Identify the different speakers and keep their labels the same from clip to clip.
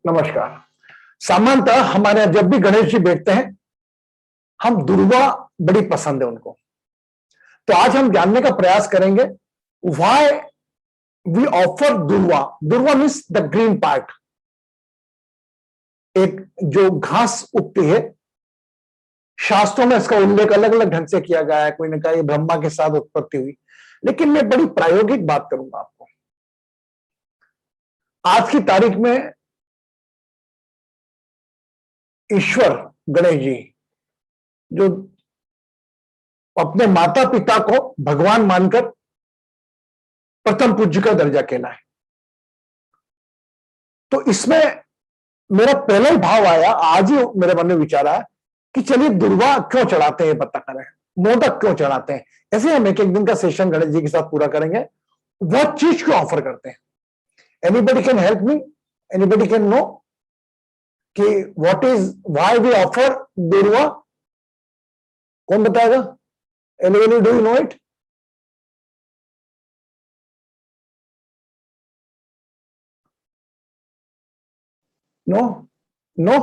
Speaker 1: नमस्कार। सामान्यतः हमारे यहाँ जब भी गणेश जी बैठते हैं, हम दुर्वा बड़ी पसंद है उनको। तो आज हम जानने का प्रयास करेंगे व्हाई वी ऑफर दुर्वा। दुर्वा मीन्स द ग्रीन पार्ट, एक जो घास उगती है। शास्त्रों में इसका उल्लेख अलग अलग ढंग से किया गया है। कोई ने कहा ये ब्रह्मा के साथ उत्पत्ति हुई, लेकिन मैं बड़ी प्रायोगिक बात करूंगा आपको। आज की तारीख में ईश्वर गणेश जी, जो अपने माता पिता को भगवान मानकर प्रथम पूज्य का दर्जा केला है, तो इसमें मेरा पहला ही भाव आया, आज ही मेरे मन में विचार आया कि चलिए दुर्वा क्यों चढ़ाते हैं पता करें, मोदक क्यों चढ़ाते हैं। ऐसे हम एक एक दिन का सेशन गणेश जी के साथ पूरा करेंगे। वह चीज क्यों ऑफर करते हैं? Anybody can help me? Anybody can know कि what is why we offer दुर्वा? कौन बताएगा? Anybody, do you know it? No no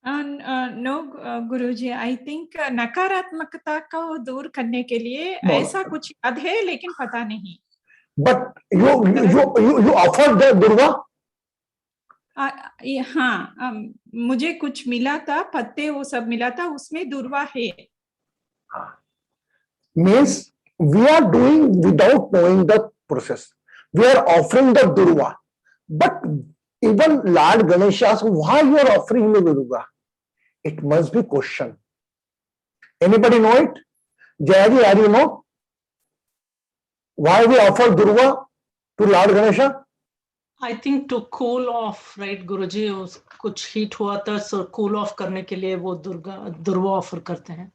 Speaker 2: no गुरुजी, आई थिंक नकारात्मकता को दूर करने के लिए ऐसा कुछ याद है, लेकिन पता नहीं।
Speaker 1: बट यू ऑफर द दुर्वा?
Speaker 2: हाँ, मुझे कुछ मिला था, पत्ते वो सब मिला था, उसमें दुर्वा है।
Speaker 1: Means we are doing without knowing the process, we are offering the दुर्वा। But even Lord Ganesh asks, why you are offering me Durga? It must be question. Anybody know it? Jayaji, are you know why we offer Durga to Lord Ganesha?
Speaker 3: I think to cool off, right, Guruji? कुछ heat हुआ था, so cool off करने के लिए वो दुर्वा offer करते हैं।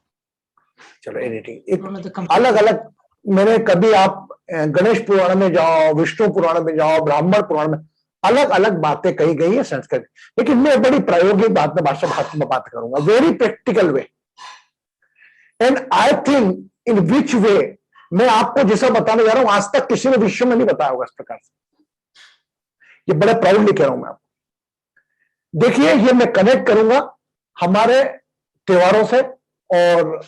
Speaker 1: चलो एनीथिंग, अलग अलग। मैंने कभी आप गणेश पुराण में जाओ, विष्णु पुराण में जाओ, ब्राह्मण पुराण में अलग अलग बातें कही गई है संस्कृत, लेकिन मैं बड़ी प्रायोगिक बात में भाषा में बात करूंगा, very practical way. And I think in which way, मैं आपको जैसा बताने जा रहा हूं आज तक किसी ने विश्व में नहीं बताया होगा इस प्रकार से। ये बड़े प्राउडली कह रहा हूं मैं आपको। देखिए, ये मैं कनेक्ट करूंगा हमारे त्योहारों से और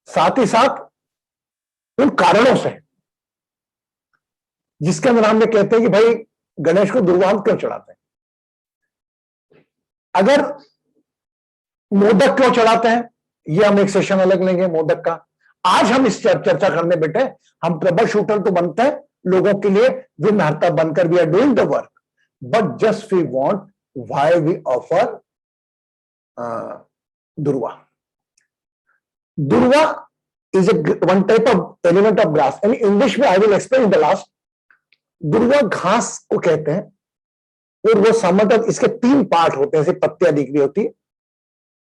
Speaker 1: साथ ही साथ उन कारणों से जिसके अंदर हम कहते हैं कि भाई गणेश को दुर्वा हम क्यों चढ़ाते हैं। अगर मोदक क्यों चढ़ाते हैं, ये हम एक सेशन अलग लेंगे मोदक का। आज हम इस चर्चा करने बैठे, हम ट्रबल शूटर तो बनते हैं लोगों के लिए, विघ्नहर्ता बनकर we are doing the work, but just we want why we offer durva. Durva is one type of element of grass, and in English में I will explain in the last। दुर्वा घास को कहते हैं, और वो सामान्यतः इसके 3 पार्ट होते हैं, ऐसे पत्तियां दिख रही होती है।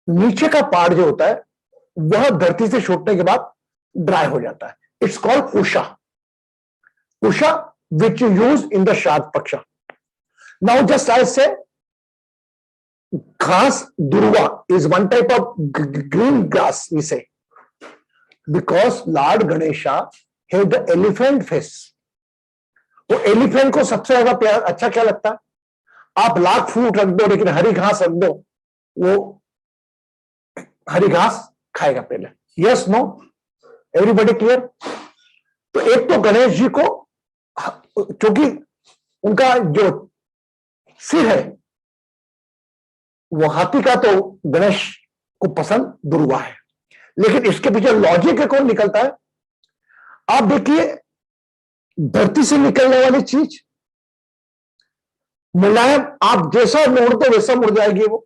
Speaker 1: नीचे का पार्ट जो होता है वह धरती से छोड़ने के बाद ड्राई हो जाता है। इट्स कॉल्ड कुशा, कुशा which you use in the श्राद्ध पक्ष। नाउ जस्ट आई से घास, दुर्वा is one type of green grass we say, because Lord Ganesha has the elephant face। वो एलिफेंट को सबसे ज्यादा प्यार अच्छा क्या लगता है? आप लाख फ्रूट रख दो लेकिन हरी घास रख दो, वो हरी घास खाएगा पहले। Yes, no, everybody clear? तो एक तो गणेश जी को, क्योंकि उनका जो सिर है वो हाथी का, तो गणेश को पसंद दुर्वा है। लेकिन इसके पीछे लॉजिक है, कौन निकलता है? आप देखिए, धरती से निकलने वाली चीज मुलायम, आप जैसा मोड़ते वैसा मुड़ जाएगी वो,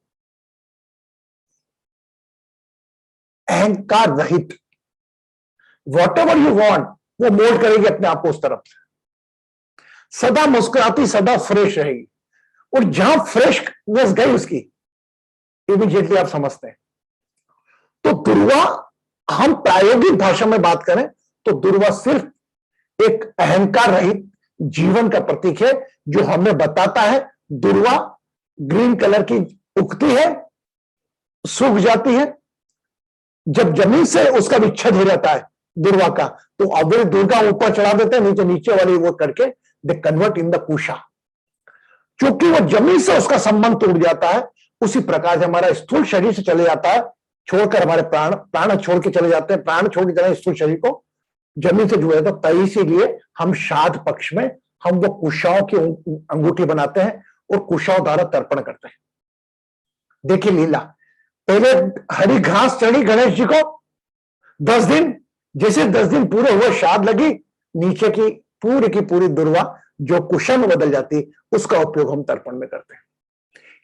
Speaker 1: अहंकार रहित। वॉट एवर यू वॉन्ट वो मोल्ड करेगी अपने आप को उस तरफ से, सदा मुस्कुराती, सदा फ्रेश रहेगी। और जहां फ्रेशनेस गई उसकी, इमीडिएटली आप समझते हैं। तो दुर्वा, हम प्रायोगिक भाषा में बात करें तो दुर्वा सिर्फ एक अहंकार रहित जीवन का प्रतीक है, जो हमें बताता है दुर्वा ग्रीन कलर की उगती है, सूख जाती है, जब जमीन से उसका विच्छेद हो जाता है दुर्वा का, तो अव्वल दुर्गा ऊपर चढ़ा देते हैं, नीचे नीचे वाली वो करके दे कन्वर्ट इन द कुशा। क्योंकि वो जमीन से उसका संबंध टूट जाता है, उसी प्रकार से हमारा स्थूल शरीर से चले जाता है, छोड़कर हमारे प्राण, प्राण छोड़ के चले जाते हैं, प्राण छोड़ के चले स्थूल शरीर को, जमीन से जुड़े जाता है। इसीलिए हम श्राद्ध पक्ष में हम वो कुशाओं की अंगूठी बनाते हैं और कुशाओं द्वारा तर्पण करते हैं। देखिए लीला, पहले हरी घास चढ़ी गणेश जी को 10 दिन, जैसे 10 दिन पूरे हुए, श्राद्ध लगी, नीचे की पूरी दुर्वा जो कुशा में बदल जाती, उसका उपयोग हम तर्पण में करते हैं।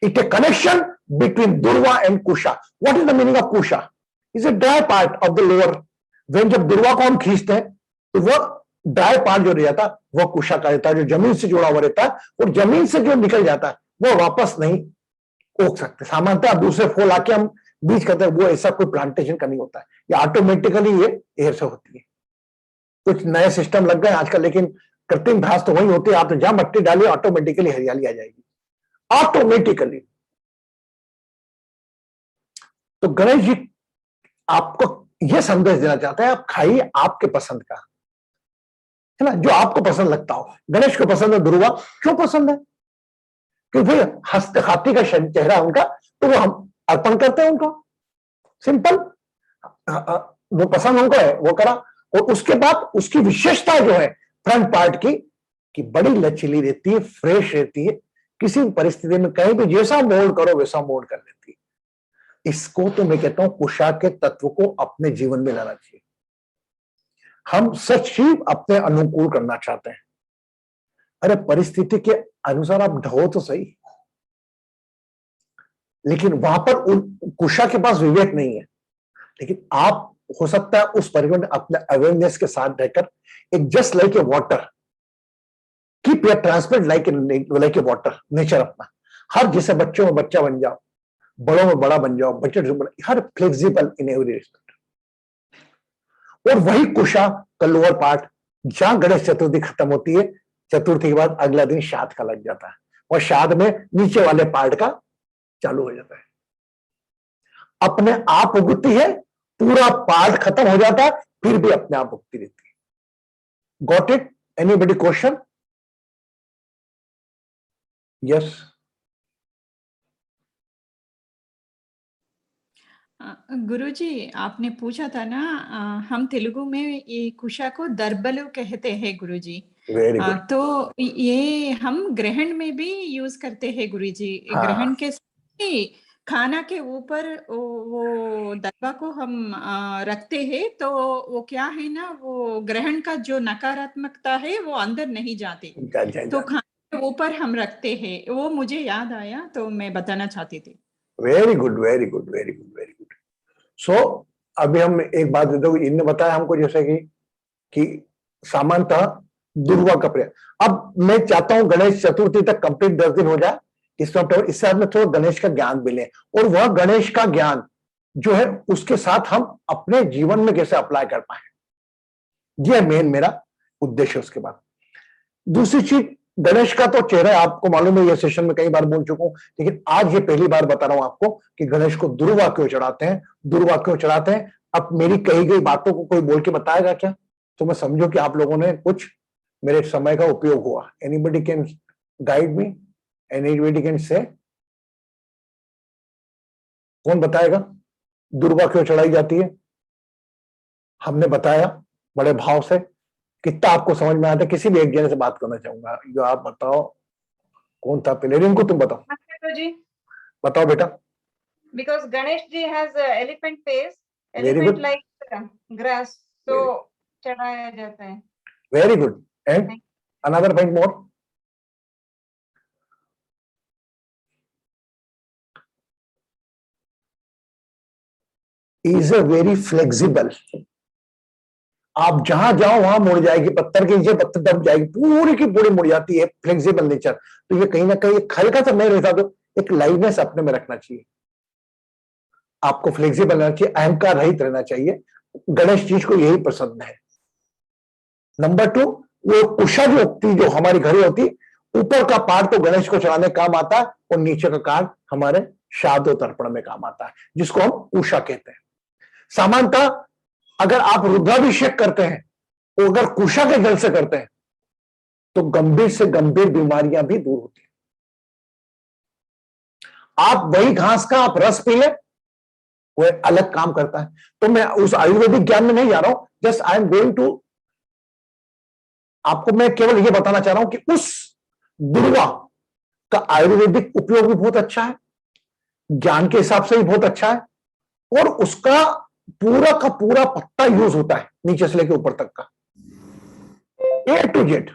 Speaker 1: इट ए कनेक्शन बिटवीन दुर्वा एंड कुशा। What is the meaning of कुशा? Is a dry part of the lower. When जब दुर्वा को हम खींचते हैं तो वह ड्राई पार्ट जो रह जाता है वह कुशा का रहता है, जो जमीन से जुड़ा हुआ रहता है, और जमीन से जो निकल जाता है वह वापस नहीं ओक सकते। सामान्यतः दूसरे फूल आके हम बीज करते हैं, वो ऐसा कोई प्लांटेशन का नहीं होता है, ये ऑटोमेटिकली ये एयर से होती है। कुछ नए सिस्टम लग गए आजकल, लेकिन कृत्रिम घास तो वही होती है। आप तो जहां मट्टी डालिए ऑटोमेटिकली हरियाली आ जाएगी, ऑटोमेटिकली। तो गणेश जी आपको यह संदेश देना चाहते हैं, आप खाइए आपके पसंद का, है ना, जो आपको पसंद लगता हो। गणेश को पसंद है दुर्वा, क्यों पसंद है? क्योंकि हस्त हाथी का चेहरा उनका, तो वो हम अर्पण करते हैं उनको, सिंपल। वो पसंद उनको है, वो करा। और उसके बाद उसकी विशेषता जो है फ्रंट पार्ट की, कि बड़ी लचीली रहती है, फ्रेश रहती है, किसी भी परिस्थिति में कहीं भी जैसा मोल्ड करो वैसा मोल्ड कर लेती है। इसको तो मैं कहता हूं कुशा के तत्व को अपने जीवन में लाना चाहिए। हम सच ही अपने अनुकूल करना चाहते हैं। अरे परिस्थिति के अनुसार आप ढहो तो सही, लेकिन वहां पर कुशा के पास विवेक नहीं है। लेकिन आप हो सकता है उस परिवेश में अपने अवेयरनेस के साथ रहकर, एक just like a water, keep your transparent like a water, nature अपना। हर जैसे बच्चों में बच्चा बन जाओ, बड़ों में बड़ा बन जाओ, बच्चे हर फ्लेक्सिबल इन एवरी रिस्पेक्ट। और वही कुशा का लोअर पार्ट, जहां गणेश चतुर्थी खत्म होती है, चतुर्थी के बाद अगला दिन श्राद्ध का लग जाता है, और श्राद्ध में नीचे वाले पार्ट का चालू हो जाता है। अपने आप उगती है, पूरा पार्ट खत्म हो जाता है, फिर भी अपने आप उगती रहती है। Got it? Anybody question? Yes.
Speaker 2: गुरुजी, आपने पूछा था ना, हम तेलुगु में ये कुशा को दर्बलु कहते हैं गुरुजी।
Speaker 1: Very good.
Speaker 2: तो ये हम ग्रहण में भी यूज करते हैं गुरुजी।
Speaker 1: हाँ।
Speaker 2: ग्रहण के समय खाना के ऊपर वो दरबा को हम रखते हैं, तो वो क्या है ना, वो ग्रहण का जो नकारात्मकता है वो अंदर नहीं जाती। तो खाना के ऊपर हम रखते हैं, वो मुझे याद आया तो मैं बताना चाहती थी।
Speaker 1: Very good, very good, very good, very good. So अभी हम एक बात देते हुए, इनने बताया हमको जैसे कि सामान्यतः दुर्वा का प्रयोग। अब मैं चाहता हूं गणेश चतुर्थी तक कंप्लीट 10 दिन हो जाए, इससे बाद में थोड़ा गणेश का ज्ञान मिले, और वह गणेश का ज्ञान जो है उसके साथ हम अपने जीवन में कैसे अप्लाई कर पाए, यह मेन मेरा उद्देश्य। उसके बाद दूसरी चीज, गणेश का तो चेहरा आपको मालूम है, ये सेशन में कई बार बोल चुका हूं, लेकिन आज ये पहली बार बता रहा हूं आपको कि गणेश को दुर्वा क्यों चढ़ाते हैं, दुर्वा क्यों चढ़ाते हैं। अब मेरी कही गई बातों को कोई बोल के बताएगा क्या? तो मैं समझो कि आप लोगों ने कुछ मेरे समय का उपयोग हुआ। Anybody can guide me? Anybody can say? कौन बताएगा दुर्वा क्यों चढ़ाई जाती है? हमने बताया बड़े भाव से, कितना आपको समझ में आता है? किसी भी एक जने से बात करना चाहूंगा, जो आप बताओ कौन था पहले? रिंकू तुम बताओ।
Speaker 4: जी
Speaker 1: बताओ बेटा।
Speaker 4: Because Ganesh ji has elephant face,
Speaker 1: Very
Speaker 4: elephant
Speaker 1: good.
Speaker 4: Like grass, तो चढ़ाया जाता है।
Speaker 1: Very good. And another point more? Is a very flexible. आप जहां जाओ वहां मुड़ जाएगी, पत्थर के नीचे पत्थर दब जाएगी, पूरी की पूरी मुड़ जाती है, फ्लेक्सिबल नेचर। तो ये कहीं ना कहीं हल्का सा नहीं रहता, तो एक लाइवनेस अपने में रखना चाहिए, आपको फ्लेक्सिबल रहना चाहिए, अहंकार रहित रहना चाहिए। गणेश जी को यही पसंद है। नंबर 2, वो कुशा जो होती, जो हमारी घड़ी होती, ऊपर का पार्ट तो गणेश को चढ़ाने काम आता है, और नीचे का पार्ट हमारे श्राद्ध तर्पण में काम आता है, जिसको हम कुशा कहते हैं। सामान्यतः अगर आप रुद्राभिषेक करते हैं, तो अगर कुशा के जल से करते हैं, तो गंभीर से गंभीर बीमारियां भी दूर होती हैं। आप वही घास का आप रस पी ले, वो एक अलग काम करता है। तो मैं उस आयुर्वेदिक ज्ञान में नहीं जा रहा हूं, just I am going to, आपको मैं केवल ये बताना चाह रहा हूं कि उस दुर्वा का आयुर्वेदिक उपयोग भी बहुत अच्छा है, ज्ञान के हिसाब से भी बहुत अच्छा है, और उसका पूरा का पूरा पत्ता यूज होता है नीचे से लेकर ऊपर तक का, ए टू जेड।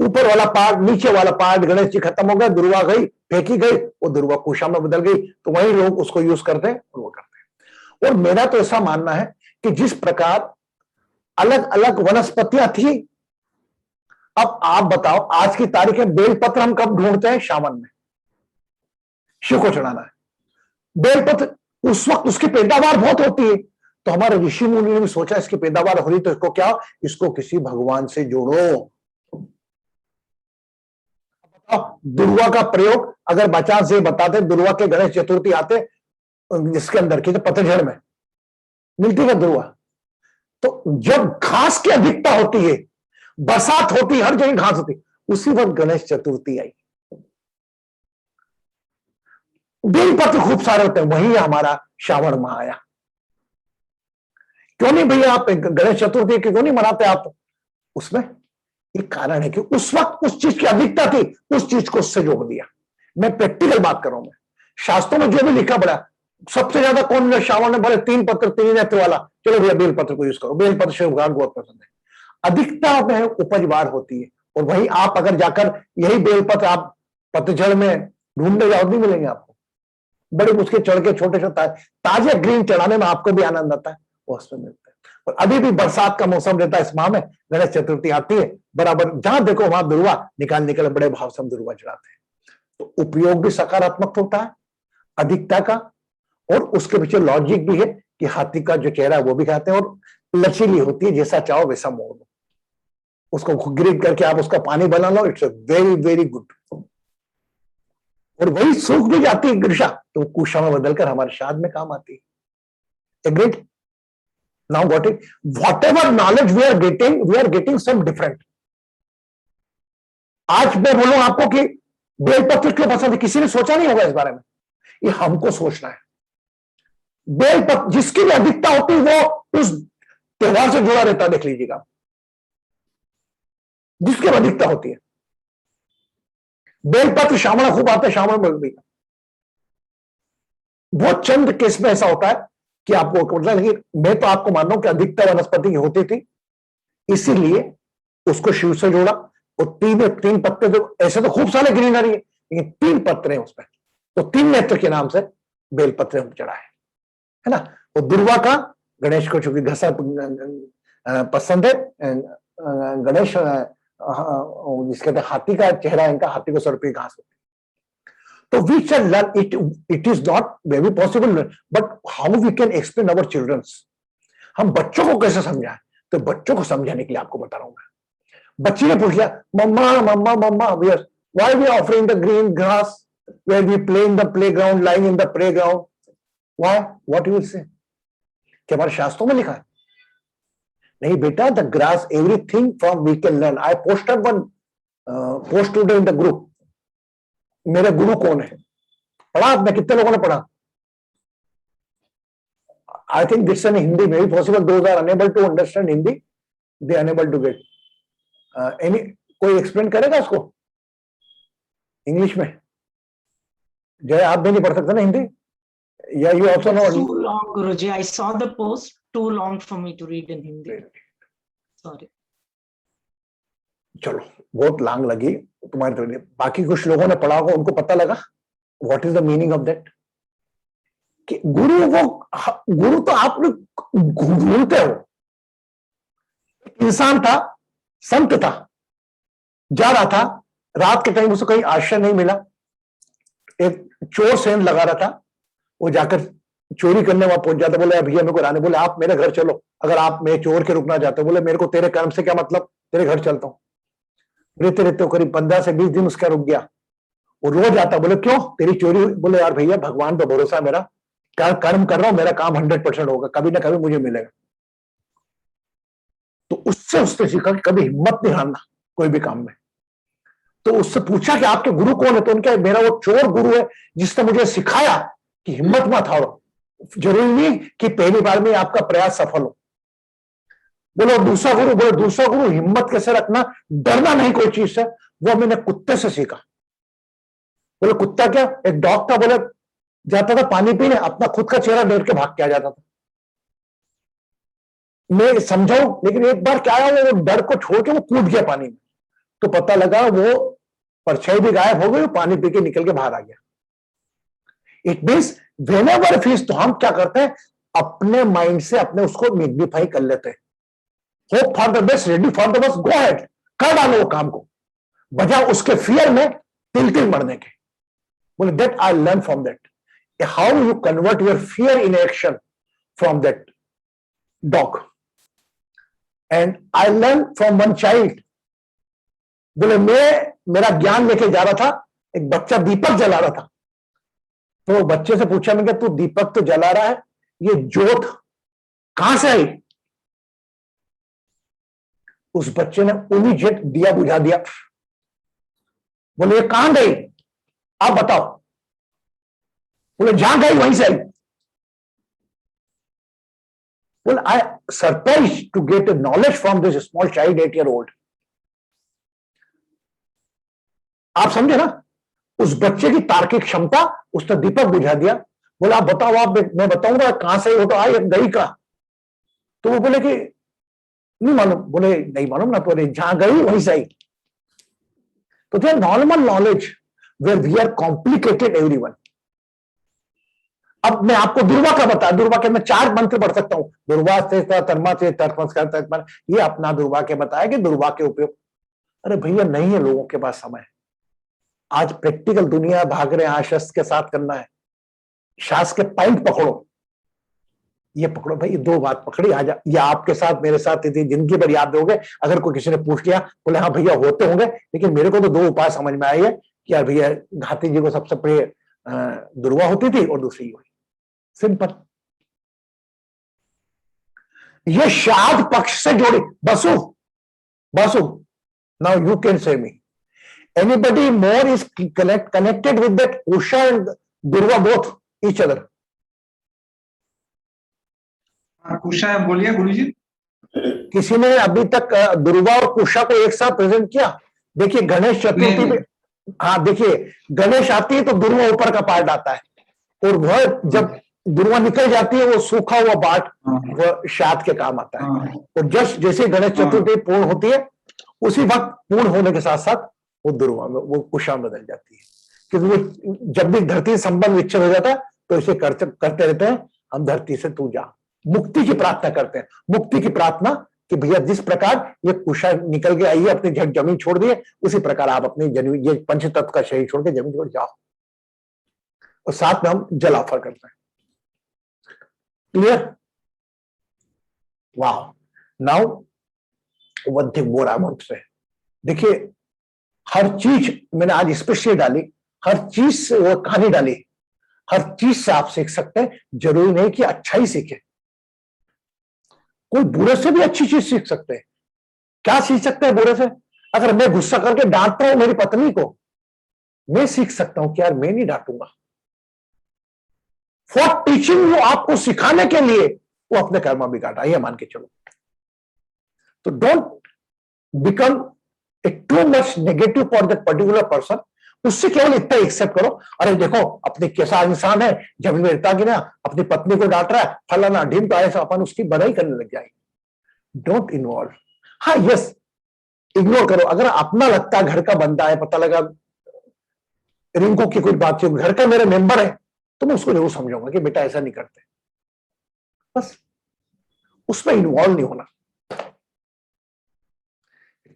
Speaker 1: ऊपर वाला पार्ट, नीचे वाला पार्ट, गणेश जी खत्म हो गए, दुर्वा गई, फेंकी गई, वो दुर्वा कुशा में बदल गई, तो वही लोग उसको यूज करते हैं और वो करते हैं। और मेरा तो ऐसा मानना है कि जिस प्रकार अलग अलग वनस्पतियां थी, अब आप बताओ आज की तारीख में बेलपत्र हम कब ढूंढते हैं? सावन में, शिव को चढ़ाना है बेलपत्र, उस वक्त उसकी पैदावार बहुत होती है। तो हमारे ऋषि मुनि ने भी सोचा इसकी पैदावार हो रही तो इसको क्या, इसको किसी भगवान से जोड़ो। दुर्वा का प्रयोग अगर बचाव से बताते, दुर्वा के गणेश चतुर्थी आते जिसके अंदर की, तो पतझड़ में मिलती है दुर्वा। तो जब घास की अधिकता होती है, बरसात होती, हर जगह घास होती, उसी वक्त गणेश चतुर्थी आई। बेलपत्र खूब सारे होते हैं, वही हमारा श्रावण माह आया। क्यों नहीं भैया आप गणेश चतुर्थी क्यों नहीं मनाते आप? उसमें एक कारण है कि उस वक्त उस चीज की अधिकता थी, उस चीज को उससे जोड़ दिया। मैं प्रैक्टिकल बात कर रहा हूं, मैं शास्त्रों में जो भी लिखा पड़ा, सबसे ज्यादा कौन श्रावण में बोले 3 पत्र 3 नेत्र वाला, चलो भैया बेलपत्र को यूज करो, बेलपत्र शिव भगवान बहुत पसंद है। अधिकता में उपज बार होती है, और वही आप अगर जाकर यही बेलपत्र आप पतझड़ में ढूंढने जाओ, नहीं मिलेंगे आपको। बड़ी मुश्किल चढ़ के छोटे छोटे ताजे ग्रीन चढ़ाने में आपको भी आनंद आता है, वो उसमें मिलता है। और अभी भी बरसात का मौसम रहता है, इस माह में गणेश चतुर्थी आती है, बराबर जहां देखो वहां दुर्वा निकाल बड़े भाव से हम दुर्वा चढ़ाते हैं। तो उपयोग भी सकारात्मक होता है अधिकता का, और उसके पीछे लॉजिक भी है कि हाथी का जो चेहरा है वो भी खाते हैं, और लचीली होती है, जैसा चाहो वैसा मोड़ लो, उसको ग्रिड करके आप उसका पानी बना लो, इट्स वेरी वेरी गुड। और वही सूख भी जाती है गिरशा, तो कुशा में बदलकर हमारे श्राद्ध में काम आती है। Agreed? Now got it? Whatever knowledge we are getting some different. आज मैं बोलूं आपको कि बेलपत्र क्यों पसंद है, किसी ने सोचा नहीं होगा इस बारे में, ये हमको सोचना है। बेलपत्र जिसकी भी अधिकता होती है वो उस त्योहार से जुड़ा रहता है, देख लीजिएगा, जिसकी भी अधिकता होती है। बेलपत्र श्रावण खूब आते हैं, श्रावण में भी बहुत चंद केस में ऐसा होता है कि आपको मतलब, लेकिन मैं तो आपको मान रहा हूं कि अधिकता वनस्पति की होती थी, इसीलिए उसको शिव से जोड़ा। और तीन पत्ते, तो ऐसे तो खूब सारे ग्रीनरी है, लेकिन 3 पत्ते हैं उसमें, तो 3 नेत्र के नाम से बेलपत्र हम चढ़ा है ना। और दुर्वा का गणेश को चूंकि घसा पसंद है, गणेश जिसके कहते हैं हाथी का चेहरा, इनका हाथी को सर पे घास होती है। तो we can learn it, it is not very possible, but how we can explain our childrens, हम बच्चों को कैसे समझाएं? तो बच्चों को समझाने के लिए आपको बता रहा हूं मैं। बच्ची ने पूछ लिया, मम्मा मम्मा मम्मा why we offering the green grass where we play in the playground, lying in the playground, why, what you will say? क्या हमारे शास्त्रों में लिखा है? नहीं बेटा, the grass, everything from we can learn. I posted one post today in the group, मेरे गुरु कौन है, पढ़ा आपने? कितने लोगों ने पढ़ा? I think that's in Hindi में भी possible, those are enable to understand Hindi, they enable to get any, कोई एक्सप्लेन करेगा उसको इंग्लिश में? जय, आप भी नहीं पढ़ सकते ना हिंदी, या you also know?
Speaker 3: Too long, Guruji. I saw the post. Too long for me to read in Hindi. Sorry.
Speaker 1: चलो, बहुत लांग लगी तुम्हारे तो, बाकी कुछ लोगों ने पढ़ा होगा, उनको पता लगा what is the meaning of that. कि गुरु तो आप ढूंढते हो। इंसान था, संत था, जा रहा था, रात के टाइम उसको कहीं आश्रय नहीं मिला, एक चोर सेंध लगा रहा था, वो जाकर चोरी करने वहां पहुंच जाता, बोले भैया मेरे को रानी, बोले आप मेरे घर चलो, अगर आप मैं चोर के रुकना चाहते हो, बोले मेरे को तेरे कर्म से क्या मतलब, तेरे घर चलता हूं। रहते रहते करीब 15 से 20 दिन उसका रुक गया। वो रोज आता, बोले क्यों, तेरी चोरी? बोले यार भैया भगवान पे भरोसा है मेरा, कर्म कर रहा हूं, मेरा काम 100% होगा, कभी ना कभी मुझे मिलेगा। तो उससे उसने सीखा कि कभी हिम्मत नहीं हारना कोई भी काम में। तो उससे पूछा कि आपके गुरु कौन है, तो उनका मेरा वो चोर गुरु है जिसने मुझे सिखाया कि हिम्मत मत हारो, जरूरी नहीं कि पहली बार में आपका प्रयास सफल हो। बोलो दूसरा गुरु, बोले दूसरा गुरु हिम्मत कैसे रखना, डरना नहीं कोई चीज से, वो मैंने कुत्ते से सीखा। बोले कुत्ता क्या, एक डॉग था, बोले जाता था पानी पीने, अपना खुद का चेहरा देख के भाग के आ जाता था। मैं समझाऊं, लेकिन एक बार क्या आया, वो डर को छोड़ के वो कूद गया पानी में, तो पता लगा वो परछाई भी गायब हो गई, पानी पी के निकल के बाहर आ गया। इट मीन्स व्हेनेवर फीस, तो हम क्या करते हैं, अपने माइंड से अपने उसको मैग्नीफाई कर लेते हैं। Hope for the best, ready for the best, go ahead, कर डालो वो काम को, बजाय उसके फियर में तिल तिल मरने के। बोले that I learn from that, how you convert your fear in action from that dog. And I learn from one child. बोले मैं मेरा ज्ञान लेके जा रहा था, एक बच्चा दीपक जला रहा था, तो बच्चे से पूछा मैंने, तू दीपक तो जला रहा है, ये जोत कहां से आई? उस बच्चे ने इमीडिएट दिया बुझा दिया। बोले ये कहां गई, आप बताओ। बोले जहां गई वहीं से आई। बोले I surprise to get a knowledge from this small child 8 year old। आप समझे ना, उस बच्चे की तार्किक क्षमता, उसने दीपक बुझा दिया। बोला आप बताओ, आप मैं बताऊंगा कहां से हो, तो आई गई का। तो वो बोले कि नहीं मालूम। बोले नहीं मालूम ना, तो जहां गई वहीं से आई। तो they normal knowledge where we are complicated everyone. अब मैं आपको दुर्वा का बताया, दुर्वा के मैं 4 मंत्र पढ़ सकता हूं, दुर्वा से तर्मा से तर्पण, ये अपना दुर्वा के बताया कि दुर्वा के उपयोग। अरे भैया नहीं है लोगों के पास समय, आज प्रैक्टिकल दुनिया भाग रहे हैं, शास्त्र के साथ करना है, शास्त्र के पॉइंट पकड़ो, ये पकड़ो भाई, 2 बात पकड़ी आ जा, ये आपके साथ मेरे साथ जिंदगी भर याद रहोगे। अगर कोई किसी ने पूछ लिया, बोले हाँ भैया होते होंगे, लेकिन मेरे को तो 2 उपाय समझ में आई है कि यार भैया घाती जी को सबसे प्रिय दुर्वा होती थी और दूसरी हुई, सिंपल। ये श्राद्ध पक्ष से जोड़ी। Basu now you can say me, anybody more is connected with that Usha and Durva both each other?
Speaker 5: कुशा बोलिए गुरुजी।
Speaker 1: किसी ने अभी तक दुर्वा और कुशा को एक साथ प्रेजेंट किया? देखिए गणेश चतुर्थी में, हाँ देखिए गणेश आती है तो दुर्वा ऊपर का पार्ट आता है, और वह जब दुर्वा निकल जाती है वो सूखा हुआ पार्ट वह श्राद्ध के काम आता है। और जस्ट जैसे गणेश चतुर्थी पूर्ण होती है, उसी वक्त पूर्ण होने के साथ साथ वो दुर्वा में, वो कुशा में बदल जाती है। क्योंकि वो जब भी धरती संबंध विच्छेद हो जाता है तो इसे करते रहते हैं, हम धरती से तू जा, मुक्ति की प्रार्थना करते हैं। मुक्ति की प्रार्थना कि भैया जिस प्रकार ये कुशा निकल के आई है, अपनी जमीन छोड़ दी है, उसी प्रकार आप अपनी ये पंचतत्व का शरीर छोड़ के जमीन छोड़ जाओ, और साथ में हम जल ऑफर करते हैं। क्लियर? वाह। Now one thing more I want to say, देखिए हर चीज मैंने आज स्पेशली डाली, हर चीज से वो कहानी डाली, हर चीज से आप सीख सकते हैं। जरूरी नहीं कि अच्छा ही सीखे, कोई बुरे से भी अच्छी चीज सीख सकते हैं। क्या सीख सकते हैं बुरे से? अगर मैं गुस्सा करके डांटता हूं मेरी पत्नी को, मैं सीख सकता हूं कि यार मैं नहीं डांटूंगा। फॉर टीचिंग यू, आपको सिखाने के लिए वो अपने कर्म बिगाड़ा, ये मान के चलो। तो don't become too much negative for that particular person. उससे केवल इतना एक्सेप्ट करो, अरे देखो अपने कैसा इंसान है, जमीन में रहता कि ना, अपनी पत्नी को डांट रहा है, फलाना ढीम, तो ऐसा अपन उसकी बड़ाई करने लग जाएंगे। Don't involve. हाँ यस, इग्नोर करो। अगर अपना लगता है घर का बंदा है, पता लगा रिंकू की कोई बात, घर का मेरा मेंबर है, तो मैं उसको जरूर समझाऊंगा कि बेटा ऐसा नहीं करते, बस उसमें इन्वॉल्व नहीं होना।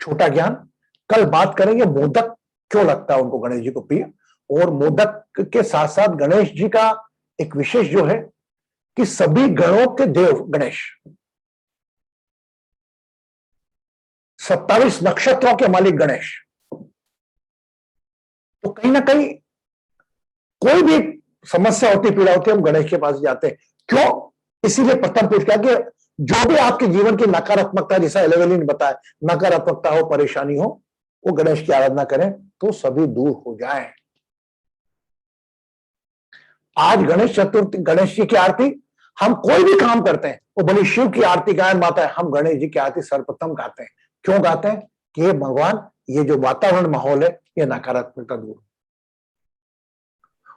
Speaker 1: छोटा ज्ञान, कल बात करेंगे मोदक क्यों लगता है उनको गणेश जी को प्रिय, और मोदक के साथ साथ गणेश जी का एक विशेष जो है कि सभी गणों के देव गणेश, 27 नक्षत्रों के मालिक गणेश। तो कहीं ना कहीं कोई भी समस्या होती, पीड़ा होती है, हम गणेश के पास जाते हैं। क्यों? इसीलिए प्रथम पूछ किया कि जो भी आपके जीवन की नकारात्मकता, जैसा एलेवेली ने बताया, नकारात्मकता हो, परेशानी हो, वो गणेश की आराधना करें तो सभी दूर हो जाए। आज गणेश चतुर्थी, गणेश जी की आरती हम कोई भी काम करते हैं, वो भले शिव की आरती गायन माता है, हम गणेश जी की आरती सर्वप्रथम गाते हैं। क्यों गाते हैं? कि ये भगवान, ये जो वातावरण माहौल है, ये नकारात्मकता दूर।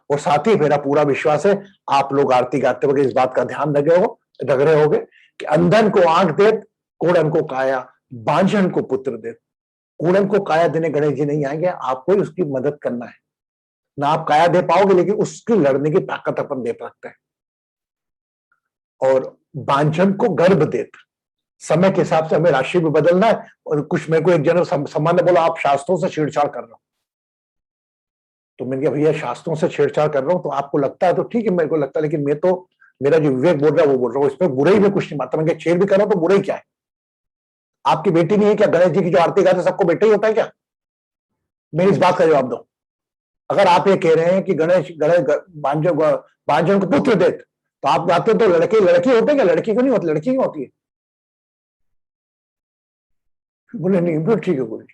Speaker 1: और साथ ही मेरा पूरा विश्वास है आप लोग आरती गाते वक्त इस बात का ध्यान रख रहे होगे कि अंधन को आंख दे, कूड़न को काया, बांझन को पुत्र दे। कूड़न को काया देने गणेश जी नहीं आएंगे, आपको ही उसकी मदद करना है। ना आप काया दे पाओगे, लेकिन उसकी लड़ने की ताकत अपन दे सकते हैं। और बांझन को गर्भ देत, समय के हिसाब से हमें राशि भी बदलना है। और कुछ, मेरे को एक जन सम्मान ने बोला आप शास्त्रों से छेड़छाड़ कर रहे हो, तो मैंने कहा भैया शास्त्रों से छेड़छाड़ कर रहा हूं तो आपको लगता है तो ठीक है, मेरे को लगता है, लेकिन मैं तो, मेरा जो विवेक बोल रहा है वो बोल रहा हूँ, इसमें बुराई में कुछ नहीं माता। मैं छेड़ भी कर रहा हूं तो बुराई क्या है? आपकी बेटी नहीं है क्या? गणेश जी की जो आरती गाते सबको बेटा ही होता है क्या? मेरी इस बात का जवाब दो। अगर आप ये कह रहे हैं कि गणेश बांझन को पुत्र दे, तो आप गाते तो लड़के लड़की होते हैं क्या? लड़की को नहीं होती, लड़की क्यों होती है? बोले नहीं, बोले ठीक है। बोले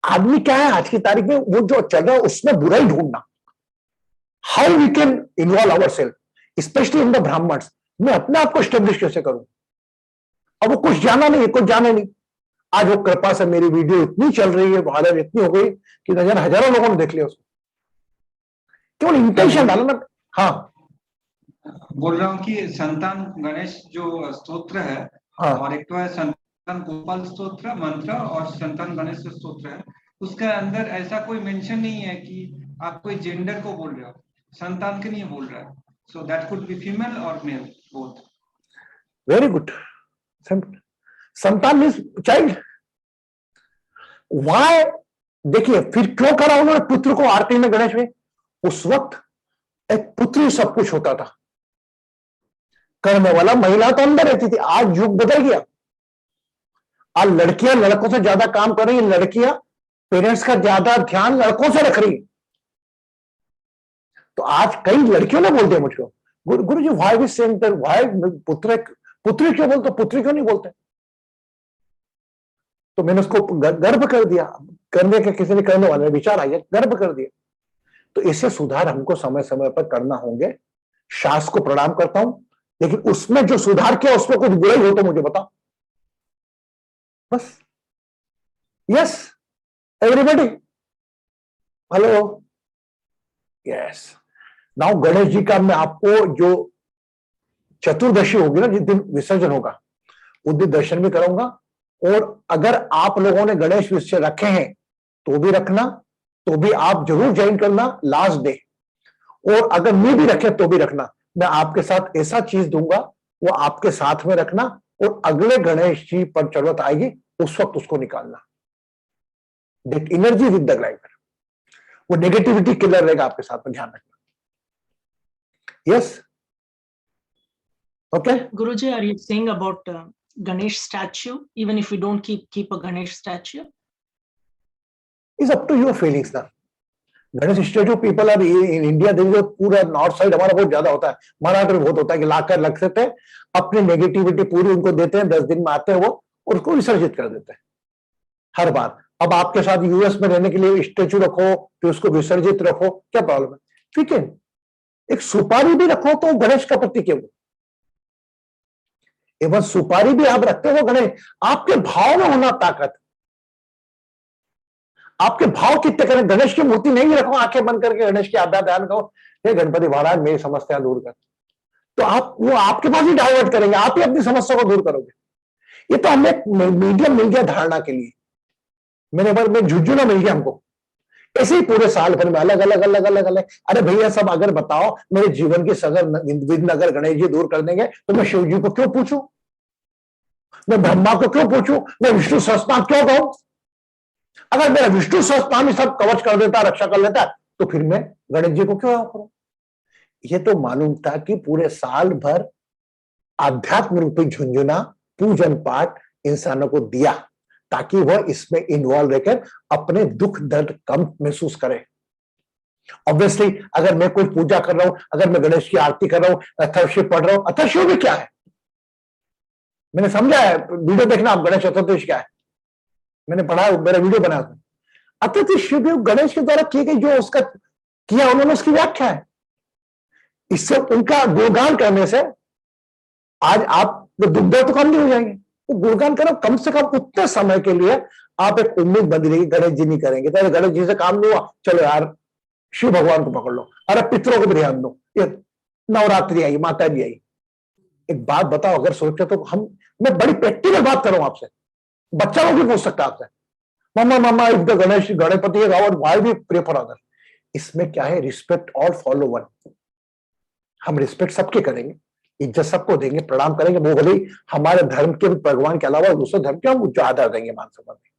Speaker 1: आदमी क्या है आज की तारीख में, वो जो चल रहा है उसमें बुराई ढूंढना। How we can involve our self specially in the Brahmins. मैं अपने आप को स्टेब्लिश कैसे करूं? अब वो कुछ जाना नहीं है, कुछ जाने नहीं। आज वो कृपा से मेरी वीडियो इतनी चल रही है, वायरल इतनी हो गई कि नजर हजारों लोगों ने देख लिया उसको। केवल इंटेंशन डालो ना। हाँ,
Speaker 5: बोल रहा हूँ कि संतान गणेश जो स्तोत्र है,
Speaker 1: हाँ,
Speaker 5: और एक तो है संतान गोपाल स्तोत्र मंत्र, और संतान गणेश स्तोत्र है, उसके अंदर ऐसा कोई मेंशन नहीं है कि आप कोई जेंडर को बोल रहे हो, संतान के नहीं बोल रहा है। So that could be female और मेल बोथ।
Speaker 1: Very good. संतान मीन्स चाइल्ड। वाई? देखिए फिर क्यों करा उन्होंने पुत्र को आरती में गणेश में? उस वक्त एक पुत्र ही सब कुछ होता था, करने वाला महिला तो अंदर रहती थी। आज युग बदल गया, आज लड़कियां लड़कों से ज्यादा काम कर रही है, लड़कियां पेरेंट्स का ज्यादा ध्यान लड़कों से रख रही है। तो आज कई लड़कियों ने बोलते हैं मुझको, गुरु जी why we saying that, why पुत्र क्यों बोलते, पुत्री क्यों नहीं बोलते? तो मैंने उसको गर्भ कर दिया, करने के किसी ने करने वाले विचार आइए, गर्भ कर दिया। तो इससे सुधार हमको समय समय पर करना होंगे। शास्त्र को प्रणाम करता हूं, लेकिन उसमें जो सुधार किया उसमें कुछ बुराई हो तो मुझे बताओ बस। Yes everybody, hello, yes. Now Ganesh ji का मैं आपको जो चतुर्दशी होगी ना, जिस दिन विसर्जन होगा उस दिन दर्शन भी कराऊंगा। और अगर आप लोगों ने गणेश विसर्जन रखे हैं तो भी रखना, तो भी आप जरूर ज्वाइन करना लास्ट डे। और अगर नहीं भी रखे तो भी रखना, मैं आपके साथ ऐसा चीज दूंगा वो आपके साथ में रखना, और अगले गणेश जी पर जरूरत आएगी उस वक्त उसको निकालना। That energy with the glider, वो नेगेटिविटी किलर रहेगा आपके साथ में, ध्यान रखना। Yes, okay.
Speaker 3: Guruji, are you saying about Ganesh statue? Even if we don't keep a Ganesh statue?
Speaker 1: Is up to your feelings now. Ganesh statue people are in India, देखिए पूरा north side हमारा बहुत ज्यादा होता है, महाराष्ट्र में बहुत होता है कि लाकर रख सकते हैं, अपनी नेगेटिविटी पूरी उनको देते हैं, 10 दिन में आते हैं वो और उसको विसर्जित कर देते हैं हर बार। अब आपके साथ यूएस में रहने के लिए स्टैचू रखो फिर उसको विसर्जित रखो, क्या प्रॉब्लम है? ठीक है, एक सुपारी भी रखो तो गणेश का प्रतीक है वो। एवं सुपारी भी आप रखते हो गणेश, आपके भाव में होना ताकत, आपके भाव कितने करें। गणेश की मूर्ति नहीं रखो, आंखें बंद करके गणेश की आध्यात्म ध्यान करो, हे गणपति महाराज मेरी समस्या दूर कर, तो आप वो आपके पास ही डाइवर्ट करेंगे, आप ही अपनी समस्या को दूर करोगे। ये तो हमें मीडियम मिल गया धारणा के लिए, मैंने बार में झुंझुना मिल गया हमको। ऐसे ही पूरे साल भर में अलग अलग अलग अलग अलग, अरे भैया सब अगर बताओ मेरे जीवन की सगर विघ्न अगर गणेश जी दूर कर देंगे तो मैं शिव जी को क्यों पूछूं, मैं ब्रह्मा को क्यों पूछूं, मैं विष्णु सहस्त्रनाम क्यों कहूं? अगर मेरा विष्णु सहस्त्रनाम ही सब कवच कर देता, रक्षा कर लेता, तो फिर मैं गणेश जी को क्यों करूं? ये तो मालूम था कि पूरे साल भर आध्यात्म रूपी झुंझुना पूजन पाठ इंसानों को दिया ताकि वह इसमें इन्वॉल्व रहकर अपने दुख दर्द कम महसूस करे। ऑब्वियसली अगर मैं कोई पूजा कर रहा हूं, अगर मैं गणेश की आरती कर रहा हूं, अथर्वशीव पढ़ रहा हूं, अथर्वशीव भी क्या है मैंने समझा है, वीडियो देखना आप, गणेश चतुर्दशी क्या है मैंने पढ़ा, मेरा वीडियो बना था। अतिथि शिवदेव गणेश के द्वारा की गई जो उसका किया उन्होंने उसकी व्याख्या है। इससे उनका गुणगान करने से आज आप दुग्ध तो कम नहीं हो जाएंगे, वो गुणगान करो कम से कम उतने समय के लिए आप एक उम्मीद बंदी रहेगी गणेश जी नहीं करेंगे तो गणेश जी से काम नहीं हुआ, चलो यार शिव भगवान को पकड़ लो, अरे पितरों को भी ध्यान दो, ये नवरात्रि आई, माता जी आई। एक बात बताओ, अगर सोचे तो हम, मैं बड़ी प्रैक्टिकल बात करूं आपसे, बच्चा लोग भी पूछ सकता है आपसे, mamma mamma if the Ganesh Ganpati है God why we pray for other. इसमें क्या है, रिस्पेक्ट ऑल फॉलो वन। हम रिस्पेक्ट सबके करेंगे, इज्जत सबको देंगे, प्रणाम करेंगे, वो भले हमारे धर्म के भगवान के अलावा दूसरे धर्म के हम जो आदर देंगे, मान सम्मान देंगे।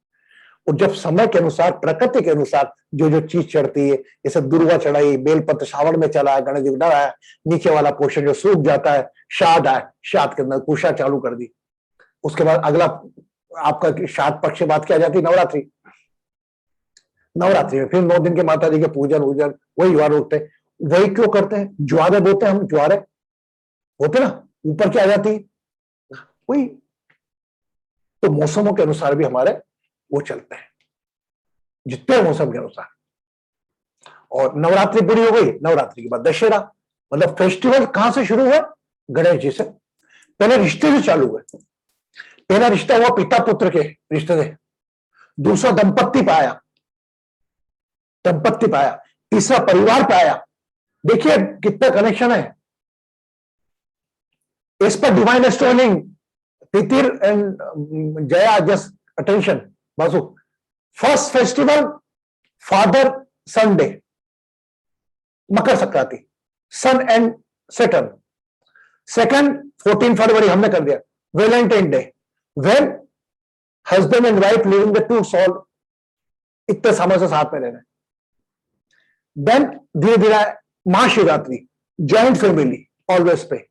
Speaker 1: और जब समय के अनुसार, प्रकृति के अनुसार जो जो चीज चढ़ती है, जैसे दुर्वा चढ़ाई, बेलपत्र श्रावण में चला है, गणेश जी डरा है, नीचे वाला पोर्शन जो सूख जाता है, शाद आए, शाद के अंदर कुशा चालू कर दी। उसके बाद अगला आपका शाद पक्ष बात क्या जाती है, नवरात्रि। नवरात्रि में फिर 9 दिन के माता जी के पूजन वूजन, वही ज्वार उठते, वही क्यों करते हैं, ज्वारे बोते हैं हम, ज्वारे होते ना ऊपर क्या आ जाती है, वही। तो मौसमों के अनुसार भी हमारे वो चलते हैं, जितने मौसम के अनुसार। और नवरात्रि पूरी हो गई, नवरात्रि के बाद दशहरा, मतलब फेस्टिवल कहां से शुरू हुआ, गणेश जी से। पहले रिश्ते से चालू हुए, पहला रिश्ता हुआ पिता पुत्र के रिश्ते से, दूसरा दंपत्ति पाया, दंपत्ति पाया, तीसरा परिवार पाया। देखिए कितना कनेक्शन है। इस पर डिवाइन एस्ट्रोलिंग, तितिर एंड जया, जस्ट अटेंशन बासु। First festival father son day, Makar Sankranti, sun and Saturn. Second 14 फरवरी हमने कर दिया, Valentine day, when husband and wife living the two soul, इतने समय से साथ में रहना। देन धीरे धीरे महाशिवरात्रि, जॉइंट फैमिली ऑलवेज पे,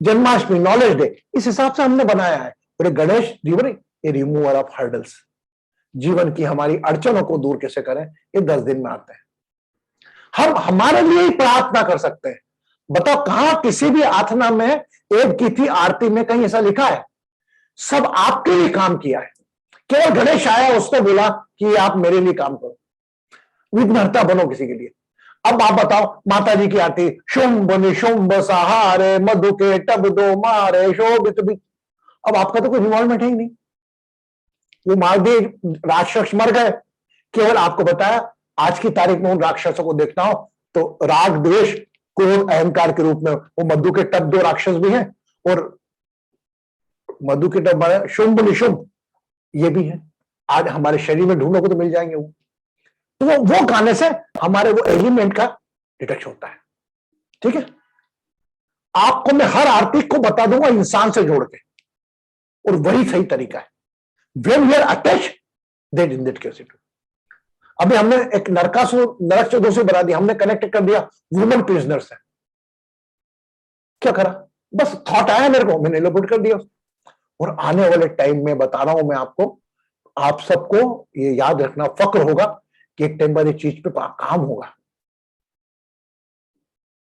Speaker 1: जन्माष्टमी, नॉलेज डे, इस हिसाब से हमने बनाया है। और गणेश जीवन, ये रिमूवर ऑफ हर्डल्स, जीवन की हमारी अड़चनों को दूर कैसे करें, ये 10 दिन में आते हैं। हम हमारे लिए ही प्रार्थना कर सकते हैं। बताओ कहां किसी भी आराधना में, एक की थी आरती में कहीं ऐसा लिखा है, सब आपके लिए काम किया है। केवल गणेश आया, उसने बोला कि आप मेरे लिए काम करो, विघ्नहर्ता बनो किसी के लिए। अब आप बताओ, माता जी की आरती, शुंभ निशुंभ सहारे, मधु के टब दो मारे, शोभित भी। अब आपका तो कोई इन्वॉल्वमेंट है ही नहीं, वो मारदी राक्षस मर गए, केवल आपको बताया आज की तारीख में उन राक्षसों को देखना हो तो राग द्वेष क्रोध अहंकार के रूप में वो मधु के टब 2 राक्षस भी हैं, और मधु के टब शुंभ निशुंभ ये भी है। आज हमारे शरीर में ढूंढो को तो मिल जाएंगे वो। तो वो गाने से हमारे वो एलिमेंट का डिटेक्शन होता है। ठीक है, आपको मैं हर आरती को बता दूंगा इंसान से जोड़ के, और वही सही तरीका है। When we are attached, then in that case it will. अभी हमने एक नरकासुर, नरक चतुर्दशी बना दिया, हमने कनेक्ट कर दिया वुमन प्रिजनर से। क्या करा, बस थॉट आया मेरे को, मैंने एलोबरेट कर दिया। और आने वाले टाइम में बता रहा हूं मैं आपको, आप सबको ये याद रखना, फक्र होगा कि एक टाइम बाद ये चीज पे काम होगा।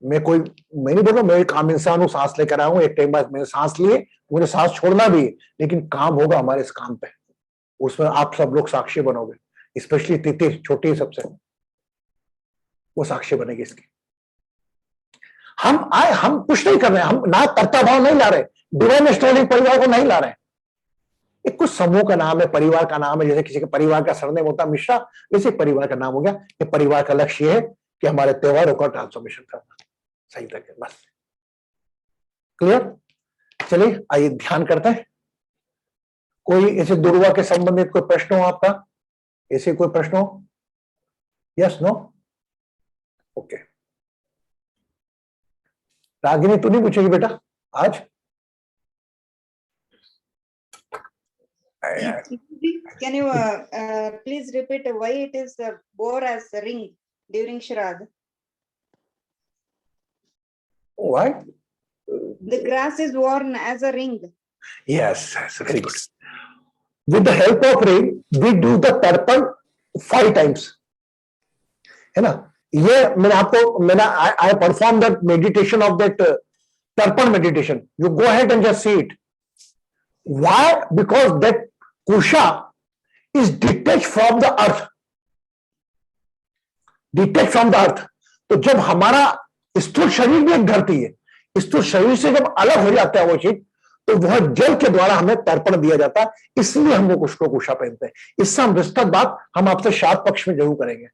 Speaker 1: मैं नहीं बोल रहा, मैं एक आम इंसान हूं, सांस लेकर आया हूं, एक टाइम बाद मैंने सांस लिए, मुझे सांस छोड़ना भी है, लेकिन काम होगा हमारे इस काम पे। उसमें आप सब लोग साक्षी बनोगे, स्पेशली तिथिर छोटी सबसे, वो साक्षी बनेगी इसकी। हम कुछ नहीं कर रहे हैं, हम ना कर्ता भाव नहीं ला रहे, डिवाइन एस्ट्रोलॉजी परिवार को नहीं ला रहे हैं। एक कुछ समूह का नाम है, परिवार का नाम है, जैसे किसी के परिवार का सरनेम होता है मिश्रा, वैसे परिवार का नाम हो गया। ये परिवार का लक्ष्य है कि हमारे त्योहारों का ट्रांसफॉर्मेशन करना सही तक, बस क्लियर। चलिए आइए ध्यान करते हैं। कोई ऐसे दुर्वा के संबंधित कोई प्रश्न हो आपका, ऐसे कोई प्रश्न हो? Yes no okay. रागिनी तू नहीं पूछेगी बेटा आज?
Speaker 6: Can you please repeat why it is bore as a ring during Shraddha?
Speaker 1: Why?
Speaker 6: The grass is worn as a ring.
Speaker 1: Yes, very good. With the help of ring, we do the tarpan 5 times. है ना? ये I perform that meditation of that tarpan meditation. You go ahead and just see it. Why? Because that kusha is detached from the earth. Detached from the earth. तो जब हमारा स्थूल शरीर भी एक धरती है, स्थूल शरीर से जब अलग हो जाता है वो चीज, तो वह जल के द्वारा हमें तर्पण दिया जाता है, इसलिए हम वो श्लोक उषा पहनते हैं। इससे हम विस्तृत बात हम आपसे शाद पक्ष में जरूर करेंगे।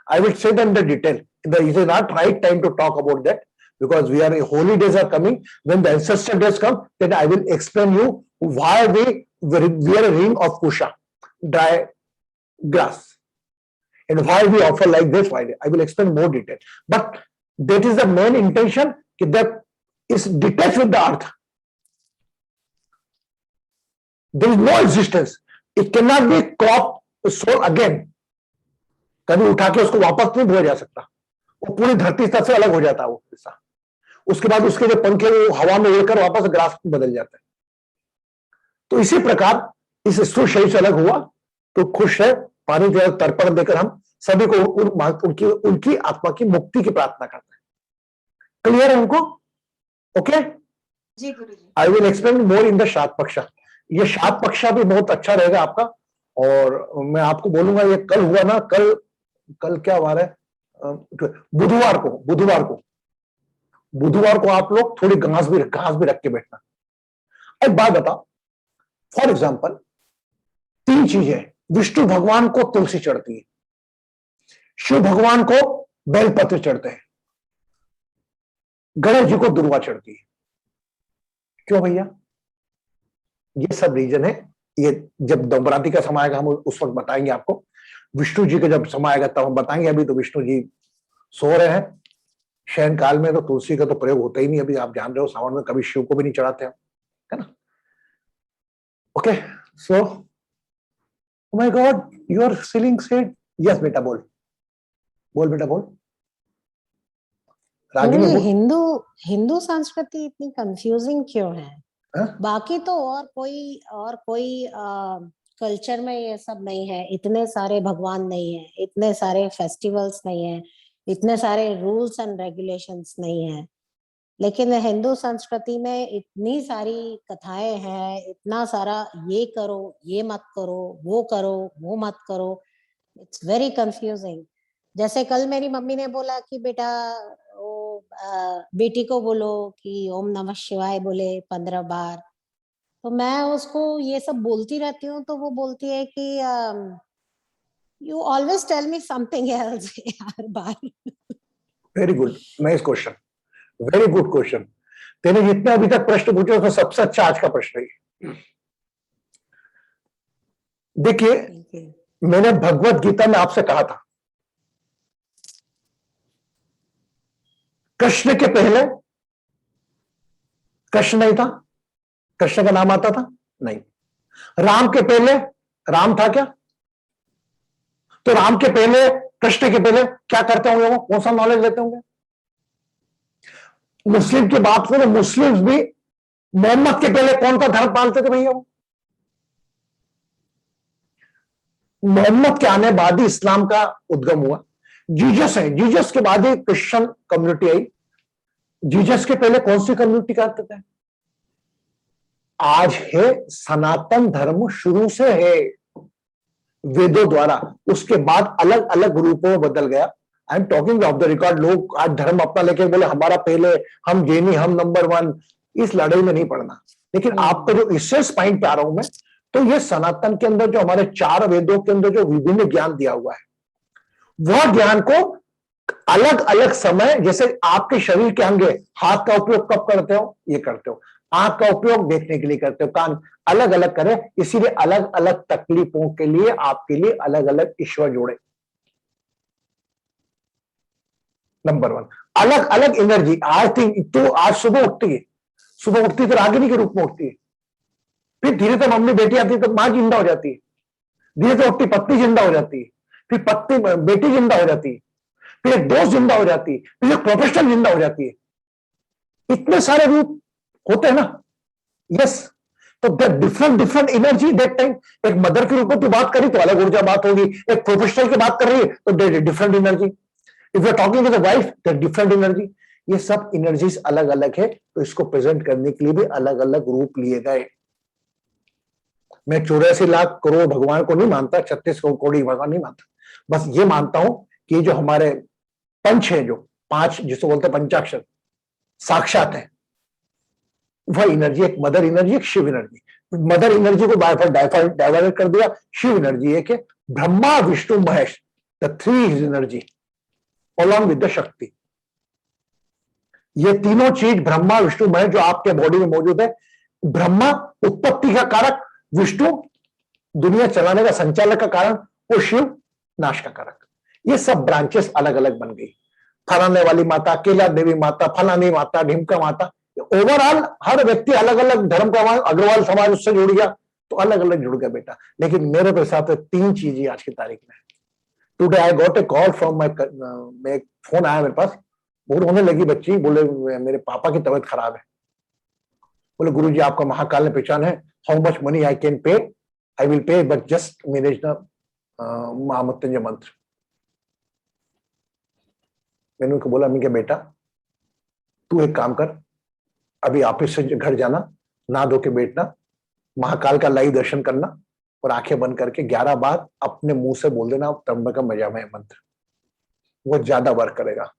Speaker 1: I will say that in the detail, it is not right time to talk about that because we are holy days are coming. When the ancestor days come, then I will explain you why we wear a ring of kusha, dry grass, and why we offer like this. Why I will explain more detail. But that is the main intention, that is detached with the earth. There is no existence. It cannot be cropped soul again. कभी उठा के उसको वापस नहीं धोया जा सकता, वो पूरी धरती से अलग हो जाता है वो हिस्सा। उसके बाद उसके जो पंखे वो हवा में उड़कर वापस ग्रास में बदल जाते हैं। तो इसी प्रकार इस स्थूल शरीर से अलग हुआ तो खुश है, पानी के तर्पण देकर हम सभी को उनकी आत्मा की मुक्ति की प्रार्थना करते हैं। क्लियर है उनको? ओके
Speaker 6: जी Guruji.
Speaker 1: I will explain more in the Shraddh Paksha. ये शाद पक्षा भी बहुत अच्छा रहेगा आपका, और मैं आपको बोलूंगा ये कल हुआ ना, कल क्या वार है, बुधवार को आप लोग थोड़ी घास भी रख के बैठना। एक बात बताओ, फॉर एग्जाम्पल 3 चीजें, विष्णु भगवान को तुलसी चढ़ती है, शिव भगवान को बेलपत्र चढ़ते हैं, गणेश जी को दुर्वा चढ़ती है। क्यों भैया? ये सब रीजन है। ये जब नवरात्रि का समय आएगा हम उस वक्त बताएंगे आपको। विष्णु जी का जब समय आएगा तब हम बताएंगे। अभी तो विष्णु जी सो रहे हैं शयन काल में, तो तुलसी का तो प्रयोग होता ही नहीं। अभी आप जान रहे हो सावन में कभी शिव को भी नहीं चढ़ाते हम, है ना? Okay, so my God, you are feeling sad. Yes बेटा, बोल बेटा बोल। रागिनी
Speaker 7: गुरुजी,
Speaker 1: बोल।
Speaker 7: हिंदू संस्कृति इतनी कंफ्यूजिंग क्यों है?
Speaker 1: हाँ?
Speaker 7: बाकी तो और कोई कल्चर में ये सब नहीं है, इतने सारे भगवान नहीं है, इतने सारे फेस्टिवल्स नहीं है, इतने सारे रूल्स एंड रेगुलेशंस नहीं है, लेकिन हिंदू संस्कृति में इतनी सारी कथाएं हैं, इतना सारा ये करो, ये मत करो, वो मत करो। It's very confusing. जैसे कल मेरी मम्मी ने बोला कि बेटा वो बेटी को बोलो कि ओम नमः शिवाय बोले 15 बार, तो मैं उसको ये सब बोलती रहती हूँ, तो वो बोलती है कि you always tell me something else हर बार।
Speaker 1: Very good, nice question, very good question. तेने जितने अभी तक प्रश्न पूछे उसमें सबसे अच्छा आज का प्रश्न है। देखिए, मैंने भगवत गीता में आपसे कहा था, कृष्ण के पहले कृष्ण नहीं था, कृष्ण का नाम आता था नहीं। राम के पहले राम था क्या? तो राम के पहले, कृष्ण के पहले क्या करते होंगे वो? कौन सा नॉलेज लेते होंगे? मुस्लिम की बात करें, मुस्लिम्स भी मोहम्मद के पहले कौन सा धर्म पालते थे भैया? वो मोहम्मद के आने बाद ही इस्लाम का उद्गम हुआ। जीसस है, जीसस के बाद ही क्रिश्चियन कम्युनिटी आई। जीसस के पहले कौन सी कम्युनिटी करते थे? आज है सनातन धर्म, शुरू से है वेदों द्वारा, उसके बाद अलग अलग रूपों में बदल गया। I am talking of the record. लोग आज धर्म अपना लेके बोले हमारा पहले, हम जैनी, हम नंबर 1। इस लड़ाई में नहीं पड़ना। लेकिन आपका जो इसेंस पॉइंट पे आ रहा हूं मैं, तो ये सनातन के अंदर जो हमारे 4 वेदों के अंदर जो विभिन्न ज्ञान दिया हुआ है, वह ज्ञान को अलग अलग समय, जैसे आपके शरीर के अंग, हाथ का उपयोग कब करते हो? ये करते हो। आंख का उपयोग देखने के लिए करते हो, कान अलग अलग करें, इसीलिए अलग अलग तकलीफों के लिए आपके लिए अलग अलग ईश्वर जोड़े। नंबर 1, अलग अलग एनर्जी। आई थिंक तो आज सुबह उठती तो रागिनी के रूप में उठती है, फिर धीरे से मम्मी बेटी आती है तो मां जिंदा हो जाती है, धीरे से उठती पत्नी जिंदा हो जाती है, फिर पत्नी बेटी जिंदा हो जाती है, फिर एक दोस्त जिंदा हो जाती है, फिर एक प्रोफेशनल जिंदा हो जाती है। इतने सारे रूप होते हैं ना। यस, तो डिफरेंट एनर्जी दैट टाइम। एक मदर के रूप में तू बात करी तो अलग ऊर्जा बात होगी, एक प्रोफेशनल की बात कर रही है तो different energy. If you are talking with the wife तो डिफरेंट एनर्जी। ये सब एनर्जीज अलग अलग है, तो इसको प्रेजेंट करने के लिए भी अलग अलग रूप लिए गए। मैं 84 लाख करोड़ भगवान को नहीं मानता, 36 करोड़ भगवान नहीं मानता, बस ये मानता हूं कि जो हमारे पंच है, जो 5 जिसको बोलते हैं पंचाक्षर साक्षात है, वह एनर्जी एक मदर एनर्जी, एक शिव एनर्जी। मदर एनर्जी को डाइवर्ट कर दिया, शिव एनर्जी एक है, Brahma Vishnu Mahesh, the 3 is energy along with the शक्ति। ये तीनों चीज ब्रह्मा विष्णु महेश जो आपके बॉडी में मौजूद है, ब्रह्मा उत्पत्ति का कारक, विष्णु दुनिया चलाने का संचालक का कारण, और शिव नाश का कारक। ये सब ब्रांचेस अलग अलग बन गई, फलाने वाली माता, केला देवी माता, फलानी माता, ढिमका माता। ओवरऑल हर व्यक्ति अलग अलग धर्म का, अग्रवाल समाज उससे जुड़ गया तो अलग अलग जुड़ गया बेटा। लेकिन मेरे तो हिसाब से 3 चीजें आज की तारीख में। Today I got a call from my, phone आया मेरे पास, वो रोने लगी बच्ची, बोले मेरे पापा की तबीयत खराब है। बोले गुरुजी आपका महाकाल ने पहचान है, how much money I can pay, I will pay but just manage the Mahamrityunjay मंत्र। मैंने उनको बोला, मैं क्या बेटा तू एक काम कर, अभी ऑफिस से घर जाना, नहा धो के बैठना, महाकाल का लाइव दर्शन करना और आंखें बंद करके 11 बार अपने मुंह से बोल देना त्र्यंबकम यजामहे मंत्र, वो ज्यादा वर्क करेगा।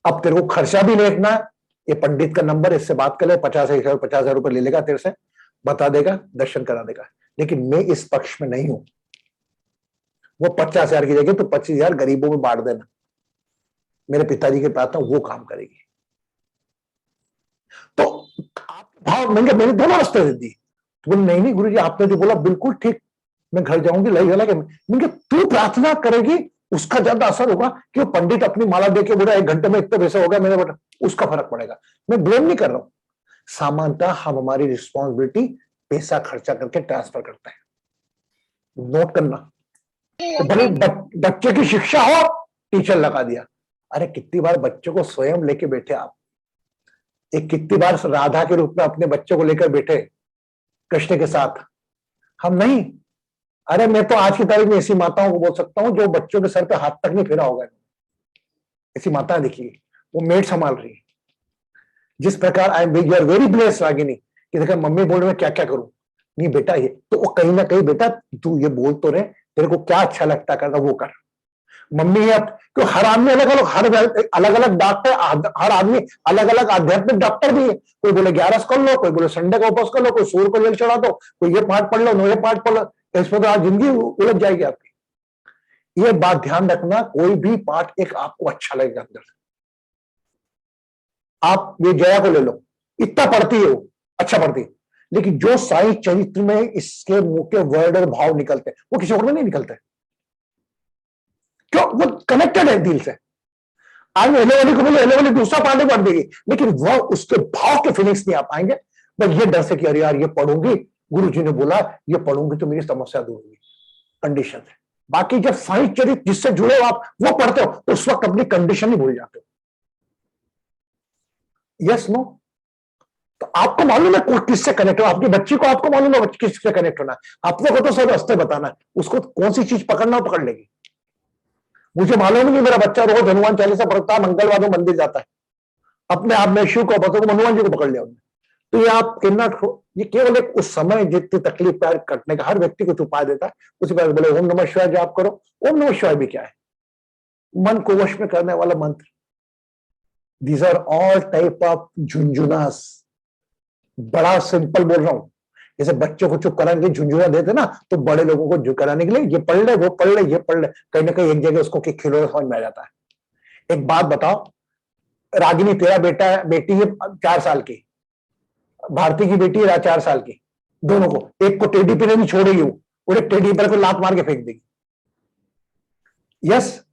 Speaker 1: अब तेरे को खर्चा भी देखना है, ये पंडित का नंबर, इससे बात कर ले, 50,000 रुपए ले लेगा तेरे से, बता देगा, दर्शन करा देगा। लेकिन मैं इस पक्ष में नहीं हूं, वो 50,000 की जगह तो 25,000 गरीबों में बांट देना, मेरे पिताजी के पास वो काम करेगी। तो आप भाव मैंने दोनों रास्ते दे दी। तो बोले नहीं गुरुजी आपने जो बोला बिल्कुल ठीक, मैं घर जाऊंगी लाई वाला के। मैंने तू प्रार्थना करेगी उसका ज्यादा असर होगा कि वो पंडित अपनी माला दे के बोला 1 घंटे में इतने पैसे हो गया, मैंने बोला उसका फर्क पड़ेगा। मैं ब्लेम नहीं कर रहा हूं, सामान्यतः हम हमारी रिस्पॉन्सिबिलिटी पैसा खर्चा करके ट्रांसफर करते हैं। नोट करना, तो भले बच्चे की शिक्षा हो, टीचर लगा दिया। अरे कितनी बार बच्चों को स्वयं लेके बैठे आप, एक कितनी बार राधा के रूप में अपने बच्चों को लेकर बैठे कृष्ण के साथ, हम नहीं। अरे मैं तो आज की तारीख में ऐसी माताओं को बोल सकता हूं जो बच्चों के सर पे हाथ तक नहीं फेरा होगा। ऐसी माता देखिए, वो मेड संभाल रही है। जिस प्रकार I am very blessed Ragini कि देखा मम्मी बोल रहे मैं क्या क्या करूं, नहीं बेटा ये तो वो कहीं ना कहीं बेटा तू ये बोल तो रहे, तेरे को क्या अच्छा लगता करना वो कर। मम्मी है, क्यों हर आदमी अलग अलग, हर अलग अलग डॉक्टर, हर आदमी अलग अलग आध्यात्मिक डॉक्टर भी है। कोई बोले 11 कर लो, कोई बोले संडे को उपवास कर लो, कोई सूर्य को जल चढ़ा दो, कोई ये पाठ पढ़ लो, नो ये पाठ पढ़ लो। इसमें तो आज जिंदगी उलझ जाएगी आपकी। ये बात ध्यान रखना, कोई भी पाठ एक आपको अच्छा लगेगा अंदर से। आप ये जया को ले लो, इतना पढ़ती है वो, अच्छा पढ़ती है, लेकिन जो साई चरित्र में इसके मुंह के वर्ड और भाव निकलते हैं वो किसी और में नहीं निकलते। क्यों? वो कनेक्टेड है दिल से। आज एलेवली को बोले एलेवली दूसरा पार्टी पढ़ देगी, लेकिन वह उसके भाव के फीलिंग्स नहीं आ पाएंगे। बस ये डर से कि अरे यार ये पढ़ूंगी, गुरुजी ने बोला ये पढ़ूंगी तो मेरी समस्या दूर होगी, कंडीशन है। बाकी जब साई चरित्र जिससे जुड़े हो आप वो पढ़ते हो तो उस वक्त अपनी कंडीशन ही भूल जाते हो। Yes no? तो आपको मालूम है किससे कनेक्ट हो, आपकी बच्ची को आपको मालूम है किससे कनेक्ट होना है। अपने को तो सब रास्ते बताना है, उसको कौन सी चीज पकड़ना हो पकड़ लेगी। मुझे मालूम नहीं, मेरा बच्चा रोज हनुमान चालीसा पढ़ता है, मंगलवार को मंदिर जाता है, अपने आप में शिव को पता हनुमान जी को पकड़ लिया उन्होंने। तो ये आप कहना, ये केवल एक उस समय जितनी तकलीफ पैर कटने का हर व्यक्ति को उपाय देता है। उसी बार बोले ओम नमः शिवाय जाप करो। ओम नमः शिवाय भी क्या है? मन को वश में करने वाला मंत्र। These are all type of झुंझुनास। बड़ा सिंपल बोल रहा हूं, जैसे बच्चों को चुप कराने के झुंझुना देते ना, तो बड़े लोगों को चुप कराने के लिए ये पढ़ ले वो पढ़ ले ये पढ़ ले, कहीं ना कहीं एक जगह उसको खिलौना समझ में आ जाता है। एक बात बताओ, रागिनी तेरा बेटा है, बेटी है 4 साल की, भारती की बेटी है 4 साल की, दोनों को एक को टेडी पे नहीं छोड़ेगी वो एक टेडी पर को लात मार के फेंक देगी। यस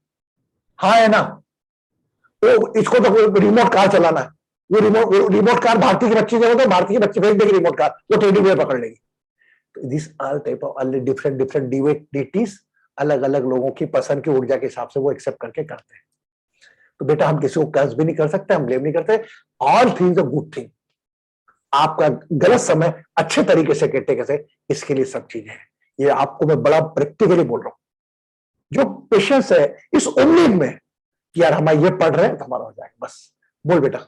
Speaker 1: हाँ है ना? वो इसको तो रिमोट कार चलाना है, वो रिमोट कार भारती की बच्ची जो भारती की बच्ची फेंक देगी रिमोट कार, वो टेडी बेयर पकड़ लेगी। तो this all type of different deities अलग अलग लोगों की पसंद की ऊर्जा के हिसाब से वो एक्सेप्ट करके करते हैं। तो बेटा हम किसी को कर्ज भी नहीं कर सकते, हम ब्लेम नहीं करते। All things a good thing. आपका गलत समय अच्छे तरीके से कटे कैसे, इसके लिए सब चीजें हैं। ये आपको मैं बड़ा प्रैक्टिकली बोल रहा हूं। जो पेशेंस है इस उम्मीद में कि यार हम ये पढ़ रहे हैं तो हमारा हो जाएगा। बस बोल बेटा।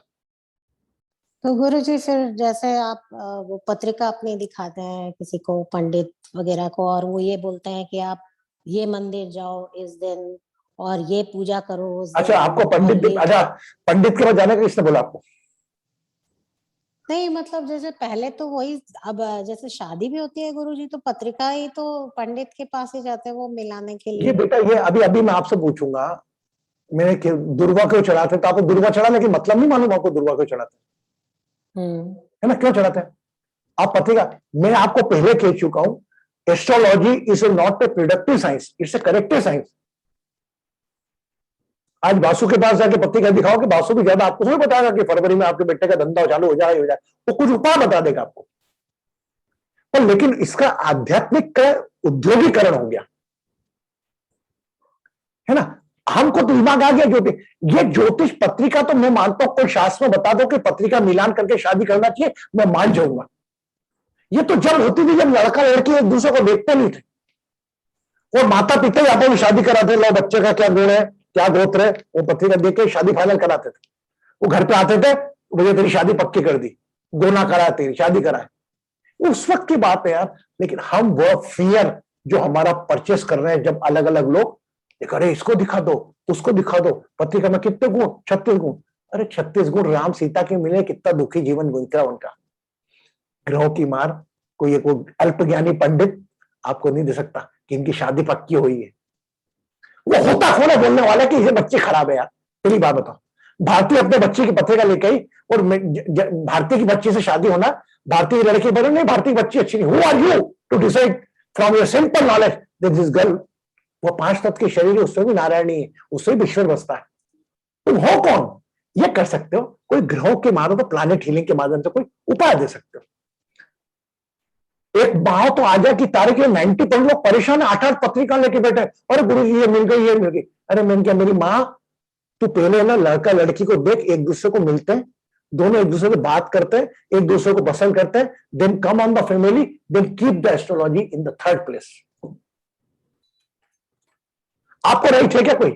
Speaker 7: तो गुरुजी फिर जैसे आप वो पत्रिका अपनी दिखाते हैं किसी को, पंडित वगैरह को, और वो ये बोलते हैं कि आप ये मंदिर जाओ इस दिन और ये पूजा करो उस
Speaker 1: अच्छा,
Speaker 7: दिन,
Speaker 1: आपको
Speaker 7: और
Speaker 1: पंडित,
Speaker 7: ये
Speaker 1: अच्छा पंडित के पास जाने का किसने बोला आपको?
Speaker 7: नहीं, मतलब जैसे पहले तो वही, अब जैसे शादी भी होती है गुरुजी तो पत्रिका ही तो पंडित के पास ही जाते हैं वो मिलाने के
Speaker 1: ये
Speaker 7: लिए।
Speaker 1: बेटा, ये अभी अभी मैं आपसे पूछूंगा, मैंने दुर्वा क्यों चढ़ाते, तो आपको दुर्वा चढ़ाने की मतलब नहीं मालूम आपको दुर्वा क्यों चढ़ाते है ना, क्यों चढ़ाते हैं आप पत्रिका? मैं आपको पहले कह चुका हूं, astrology is not a productive science, it's a corrective science. आज बासु के पास जाके पत्रिका दिखाओ कि बासु भी ज्यादा आपको थोड़ी बताएगा कि फरवरी में आपके बेटे का धंधा चालू हो जाए, वो कुछ उपाय बता देगा आपको। पर लेकिन इसका आध्यात्मिक का उद्योगीकरण हो गया है ना, हमको तो दिमाग आ गया ज्योतिष, ये ज्योतिष पत्रिका तो मैं मानता हूं, कोई शास्त्र में बता दो कि पत्रिका मिलान करके शादी करना चाहिए, मैं मान जाऊंगा। ये तो जब होती थी जब लड़का लड़की एक दूसरे को देखते नहीं थे, और माता पिता ही आपस में शादी कराते, लो बच्चे का क्या गुण है, क्या गोत्र है, वो पत्रिका देख के शादी फाइनल कराते थे। वो घर पे आते थे, मुझे तेरी शादी पक्की कर दी, गोना करा, तेरी शादी कराए, उस वक्त की बात है यार। लेकिन हम वो फियर जो हमारा परचेस कर रहे हैं, जब अलग अलग लोग अरे इसको दिखा दो, उसको दिखा दो, पत्रिका में कितने गुण, 36 गुण। अरे 36 गुण राम सीता के मिले, कितना दुखी जीवन गुजरा उनका। ग्रहों की मार, कोई एक अल्पज्ञानी पंडित आपको नहीं दे सकता कि इनकी शादी पक्की हुई है। वो होता कौन है बोलने वाला कि ये बच्चे खराब है यार? पहली बात बताओ, भारतीय अपने बच्चे की पत्रिका लेके आई, और भारतीय की बच्ची से शादी होना, भारतीय लड़की बोले नहीं भारतीय बच्ची अच्छी नहीं, who are you to decide from your simple knowledge that this girl, वो 5 तत्व के शरीर है, उसमें भी नारायणी है, उससे भी ईश्वर बसता है, तुम हो कौन? ये कर सकते हो? कोई ग्रहों के माध्यम से, प्लैनेट हीलिंग के माध्यम से कोई उपाय दे सकते हो? एक माह तो आ जाए कि तारीख में 90% लोग परेशान है, 8-8 पत्रिका लेके बैठे, अरे गुरु जी ये मिल गई, ये मिल गई। अरे मैंने क्या, मेरी माँ, तू पहले ना लड़का लड़की को देख, एक दूसरे को मिलते हैं, दोनों एक दूसरे से बात करते हैं, एक दूसरे को पसंद करते हैं, then come on the family, then keep the astrology in the 3rd place. आपको राइट है क्या? कोई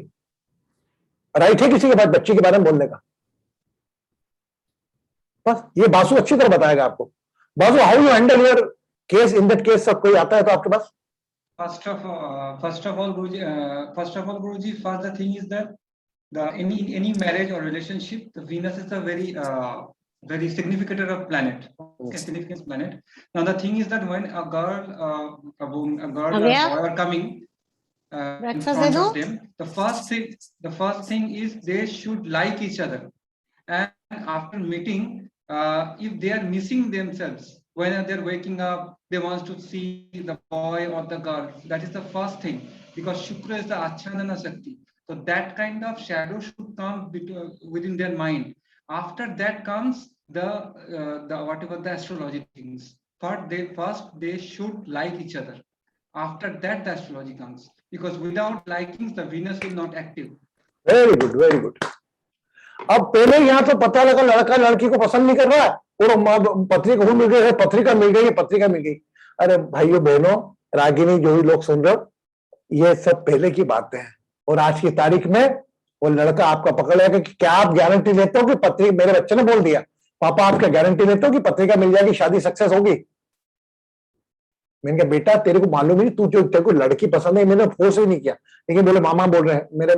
Speaker 1: राइट है किसी के पास बच्चे के बारे में बोलने का? बस ये बासु अच्छी तरह बताएगा आपको। Basu, how you handle your case in that case? सब कोई आता है तो आपके पास?
Speaker 5: First of all, Guruji, first the thing is that any marriage or relationship, the Venus is a very significant of planet, significant planet. Now the thing is that when a girl or boy are coming in front of them, the first thing is they should like each other, and after meeting, if they are missing themselves, when they're waking up, they want to see the boy or the girl. That is the first thing, because Shukra is the Achadana Shakti. So that kind of shadow should come within their mind. After that comes the whatever the astrology things. First they should like each other. After that the astrology comes, because without liking the Venus will not active.
Speaker 1: Very good, very good. अब पहले यहाँ तो पता लगा लड़का लड़की को पसंद नहीं कर रहा है, और पत्रिका मिल गई है, पत्रिका मिल गई है, पत्रिका मिल गई। अरे भाइयों बहनों, रागिनी, जो भी लोग सुन रहे हो, ये सब पहले की बातें हैं, और आज की तारीख में वो लड़का आपका पकड़ लेगा कि क्या आप गारंटी लेते हो कि पत्रिका, मेरे बच्चे ने बोल दिया पापा आप क्या गारंटी लेते हो कि पत्रिका मिल जाएगी, शादी सक्सेस होगी? मैंने कहा बेटा तेरे को मालूम ही नहीं, तू जो तेरे को लड़की पसंद है, मैंने फोर्स ही नहीं किया, लेकिन बोले मामा बोल रहे हैं मेरे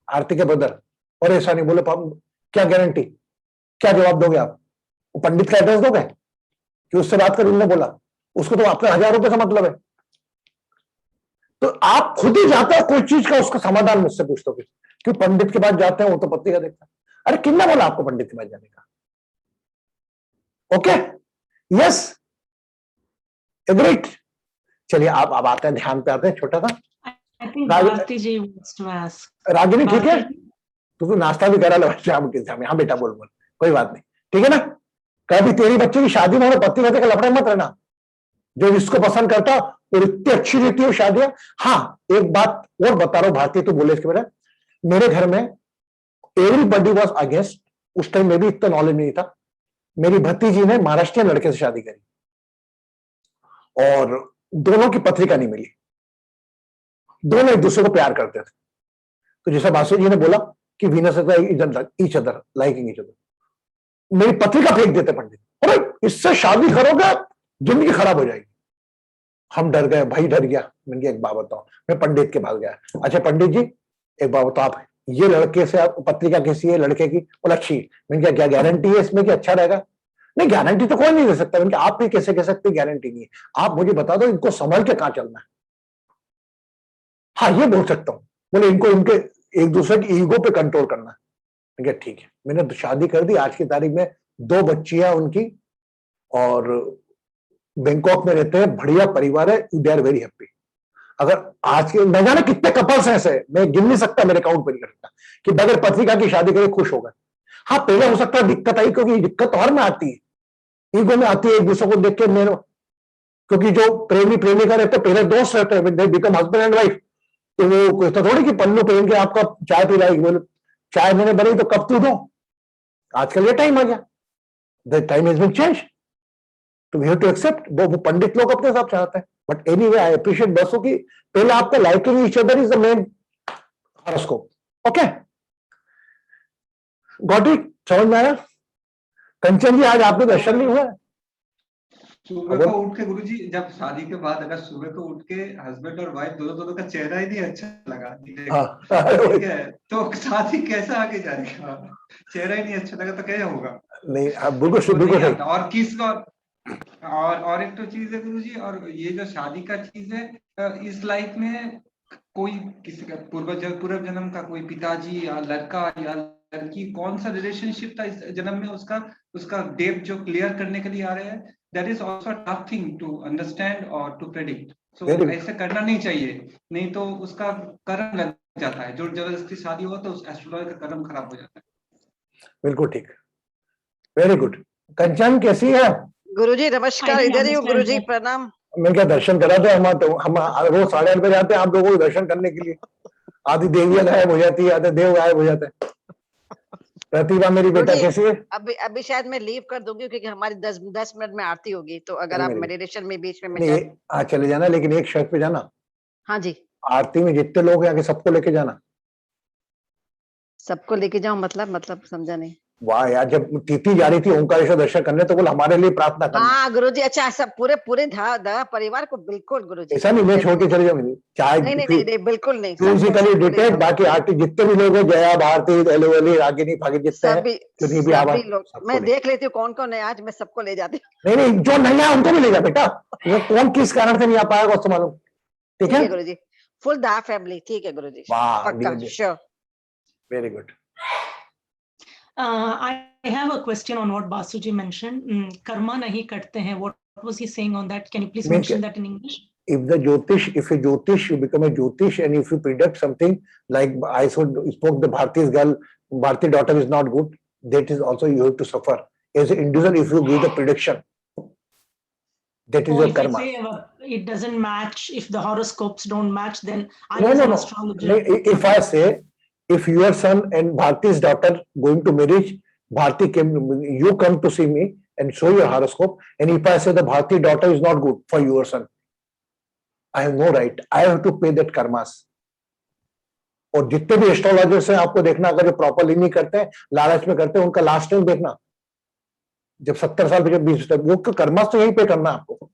Speaker 1: आरती के बदल, और ऐसा नहीं बोले क्या गारंटी, क्या जवाब दोगे आप? वो पंडित का एड्रेस दोगे कि उससे बात कर? उन्होंने बोला उसको तो आपका 1000 रुपए से मतलब है। तो आप खुद ही जाते हो कोई चीज का, उसका समाधान मुझसे पूछते हो क्यों? पंडित के पास जाते हैं, वो तो पत्रिका देखता है। अरे किसने बोला आपको पंडित के पास जाने का? Okay, yes, agreed. चलिए आप अब आते हैं, ध्यान पे आते हैं, छोटा सा रागिनी, ठीक है? तो नाश्ता भी करा लो शाम के समय। हाँ बेटा बोल, कोई बात नहीं, ठीक है ना? कभी तेरी बच्चे की शादी में पति का लफड़े मत रहना, जो जिसको पसंद करता और इतनी अच्छी रहती है शादियां। हाँ एक बात और बता रहा हूं भारतीय, तो बोले इसके बारे, मेरे घर में एवरीबॉडी वाज अगेंस्ट, उस टाइम में भी इतना नॉलेज नहीं था। मेरी भतीजी ने महाराष्ट्रियन लड़के से शादी करी और दोनों की पत्रिका नहीं मिली, दोनों एक दूसरे को प्यार करते थे। तो जैसा बासु जी ने बोला कि Venus each other, liking each other, मेरी पत्रिका फेंक देते पंडित, अरे इससे शादी करोगे जिंदगी खराब हो जाएगी। हम डर गए, भाई डर गया। मैंने कहा एक बात बताओ, मैं पंडित के पास गया, अच्छा पंडित जी एक बात बताओ, आप ये लड़के से आप पत्रिका कैसी है लड़के की? बोला अच्छी। मैंने कहा क्या गारंटी है इसमें कि अच्छा रहेगा? नहीं गारंटी तो कोई नहीं दे सकता। मैंने कहा आप भी कैसे कह सकते गारंटी नहीं है, आप मुझे बता दो इनको संभल के कहां चलना है। हाँ ये बोल सकता हूँ। बोले इनको इनके एक दूसरे की ईगो पे कंट्रोल करना है। मैंने कहा ठीक है। मैंने तो शादी कर दी, आज की तारीख में 2 बच्चियां उनकी, और बैंकॉक में रहते हैं, बढ़िया परिवार है, दे आर वेरी हैप्पी। अगर आज के न जाने कितने कपल्स हैं ऐसे, मैं गिन नहीं सकता, मेरे अकाउंट पर नहीं करता, कि बगैर पत्रिका की शादी करे खुश हो गए। हाँ पहले हो सकता है दिक्कत आई, क्योंकि दिक्कत हर में आती है, ईगो में आती है, एक दूसरे को देख के मेरे, क्योंकि जो प्रेमी प्रेमिका रहते हैं पहले दोस्त रहते हैं, they become husband and wife. तो वो कोई तो थोड़ी कि पन्नू पहन के आपका चाय पिलाएगी, बोले चाय मैंने बनाई तो कब तू दो। आजकल ये टाइम आ गया, the time has been change, तो वी हैव टू एक्सेप्ट। वो पंडित लोग अपने हिसाब चाहते हैं, बट एनीवे आई अप्रिशिएट बसो की पहले आपका liking each other is the main horoscope. Okay got it, समझ में आया? कंचन जी आज आपके दर्शन नहीं हुआ?
Speaker 5: सुबह को उठ के गुरुजी, जब शादी के बाद अगर सुबह को उठ के हस्बैंड और वाइफ दोनों दोनों का चेहरा ही नहीं अच्छा लगा, ठीक है, तो शादी कैसे आगे जाएगा? चेहरा ही नहीं अच्छा लगा तो क्या होगा?
Speaker 1: नहीं अब बिल्कुल।
Speaker 5: और किसका, और एक तो चीज है गुरुजी, और ये जो शादी का चीज है, इस लाइफ में कोई किसी का पूर्व जन्म का कोई पिताजी या लड़का या लड़की कौन सा रिलेशनशिप था इस जन्म में, उसका डेप्थ जो क्लियर करने के लिए आ रहे हैं, that is also tough thing to understand और टू प्रेडिक्ट। सो ऐसे करना नहीं चाहिए, नहीं तो उसका कर्म लग जाता है, जो जबरदस्ती शादी हुआ तो उस एस्ट्रोलॉजर का कर्म खराब हो जाता है।
Speaker 1: बिल्कुल ठीक, वेरी गुड। कंचन कैसी है?
Speaker 8: गुरुजी नमस्कार, इधर ही हूँ गुरुजी, प्रणाम।
Speaker 1: मैं क्या दर्शन करा थे, हम रोज 8:30 बजे आते हैं आप लोगों को दर्शन करने के लिए। आधी देवियां गायब हो जाती है, आधे देव गायब हो जाते हैं। प्रतिभा मेरी बेटा कैसी है?
Speaker 8: अभी शायद मैं लीव कर दूंगी, क्योंकि हमारी 10 मिनट में आरती होगी, तो अगर आप मेडिटेशन में बीच में
Speaker 1: हाँ चले जाना, लेकिन एक शर्त पे जाना।
Speaker 8: हाँ जी।
Speaker 1: आरती में जितने लोग हैं आगे सबको लेके जाना।
Speaker 8: सबको लेके जाऊं मतलब समझा नहीं।
Speaker 1: वाह यार, जब तीर्थी जा रही थी ओंकारेश्वर दर्शन करने तो बोल हमारे लिए प्रार्थना करना।
Speaker 8: हाँ गुरुजी, अच्छा सब पूरे परिवार को, बिल्कुल गुरुजी।
Speaker 1: ऐसा नहीं मैं छोड़ के चले जाऊंगी, चाहे
Speaker 8: नहीं बिल्कुल नहीं,
Speaker 1: फिजिकली डिटेक्ट, बाकी आरती जितने भी लोग हैं, जया भारती एलोवेली रागिनी फागी जितने
Speaker 8: सभी लोग मैं देख लेती हूँ कौन कौन है, आज मैं सबको ले जाती हूँ।
Speaker 1: नहीं जो नहीं है उनको भी ले जा बेटा, वो कौन किस कारण से नहीं आ पाएगा उसको मालूम। ठीक है
Speaker 8: गुरुजी, फुल द फैमिली। ठीक है गुरुजी, पक्का, sure.
Speaker 1: Very good.
Speaker 3: I have a question on what Basuji mentioned. Karma nahi karte hain. What was he saying on that? Can you please mention that in English?
Speaker 1: If a Jyotish, you become a Jyotish, and if you predict something like I spoke the Bharti's girl, Bharti daughter is not good, that is also you have to suffer. As an individual, if you give the prediction, that is your karma.
Speaker 3: It doesn't match. If the horoscopes don't match, then I
Speaker 1: as
Speaker 3: an astrologer.
Speaker 1: If I say, if your son and Bharti's daughter going to marriage, you come to see me and show your horoscope, and if I say the Bharti daughter is not good for your son, I have no right. I have to pay that karmas. और जितने भी astrologers हैं आपको देखना, अगर जो properly नहीं करते हैं, लालच में करते हैं, उनका लास्ट टाइम देखना, जब 70 साल पे जब 20 तक वो कर्मास तो यही पे करना आपको।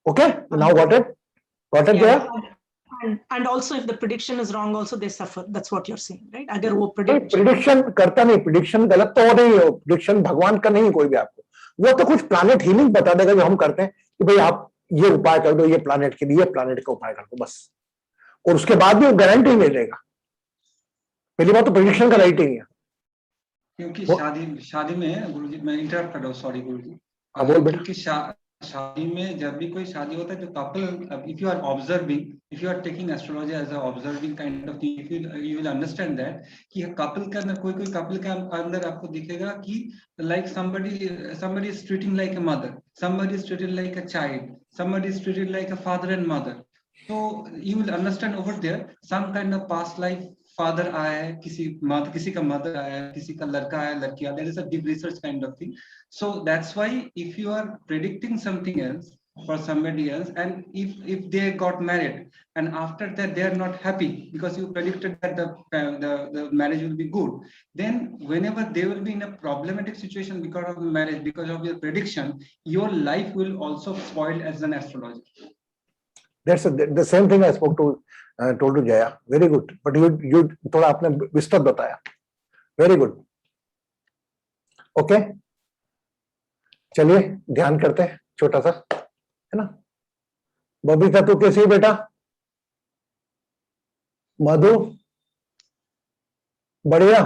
Speaker 1: Okay, now got it there.
Speaker 3: And also if the prediction is wrong also they suffer, that's what you're saying, right? अगर वो
Speaker 1: प्रेडिक्शन करता नहीं, प्रेडिक्शन गलत तो हो नहीं है, प्रेडिक्शन भगवान का नहीं कोई भी आपको, वो तो कुछ प्लैनेट हीलिंग बता देगा जो हम करते हैं कि भाई आप ये उपाय कर दो, ये प्लैनेट के लिए प्लैनेट का उपाय कर दो बस, और उसके बाद भी वो गारंटी नहीं देगा। पहली बात तो प्रेडिक्शन का राइट ही नहीं है,
Speaker 5: क्योंकि शादी में गुरुजी, मैं इंटरप्ट कर रहा हूँ, सॉरी गुरुजी, क्योंकि शादी में जब भी कोई शादी होता है तो couple, if you are observing, if you are taking astrology as a observing kind of thing, you will understand that कि कपल के अंदर कोई कपल के अंदर आपको दिखेगा कि like somebody is treating like a mother, somebody is treated like a child, somebody is treated like a father and mother. So you will understand over there some kind of past life, father आया है, किसी का mother आया है, किसी का लड़का आया, लड़की आया, there is a deep research kind of thing. So that's why if you are predicting something else, for somebody else, and if they got married and after that they are not happy because you predicted that the marriage will be good, then whenever they will be in a problematic situation because of the marriage, because of your prediction, your life will also spoil as an astrologer.
Speaker 1: That's the same thing I spoke to told to Jaya. Very good, but you थोड़ा आपने विस्तृत बताया. Very good. Okay, चलिए ध्यान करते हैं छोटा सा, है ना. बबीता तू कैसी है बेटा? मधु बढ़िया.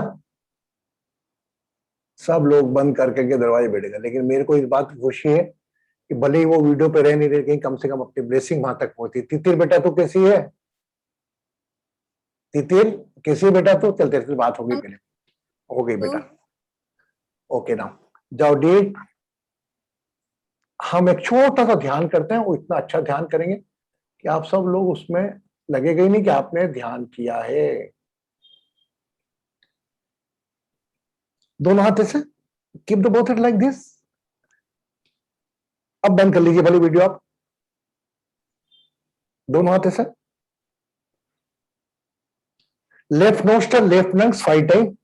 Speaker 1: सब लोग बंद करके के दरवाजे बैठेगा, लेकिन मेरे को इस बात की खुशी है कि भले ही वो वीडियो पे रह नहीं रहे, कहीं कम से कम अपनी ब्लेसिंग वहां तक पहुंची. तितिर बेटा तू कैसी है? तितिर कैसी है बेटा तू? चल तेरे से बात होगी पहले. हो गई बेटा. ओके नाउ जाओ डीट. हम एक छोटा सा ध्यान करते हैं, वो इतना अच्छा ध्यान करेंगे कि आप सब लोग उसमें लगेगा ही नहीं कि आपने ध्यान किया है. दोनों हाथ से keep the both it like this. अब बंद कर लीजिए भले वीडियो आप. दोनों हाथ से left nostril left lungs 5 time.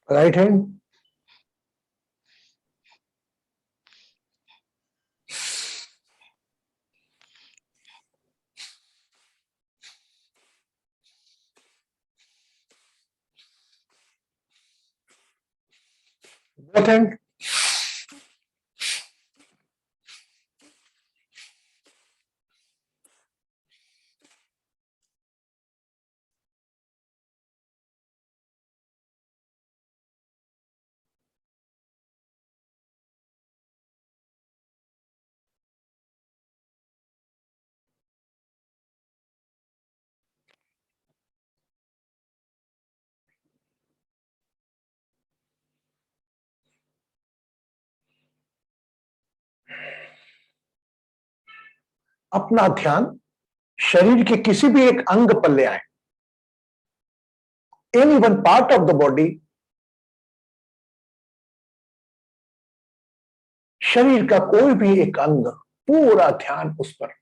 Speaker 1: Right hand. Both hand. अपना ध्यान शरीर के किसी भी एक अंग पर ले आए. Any one part of the body. शरीर का कोई भी एक अंग, पूरा ध्यान उस पर.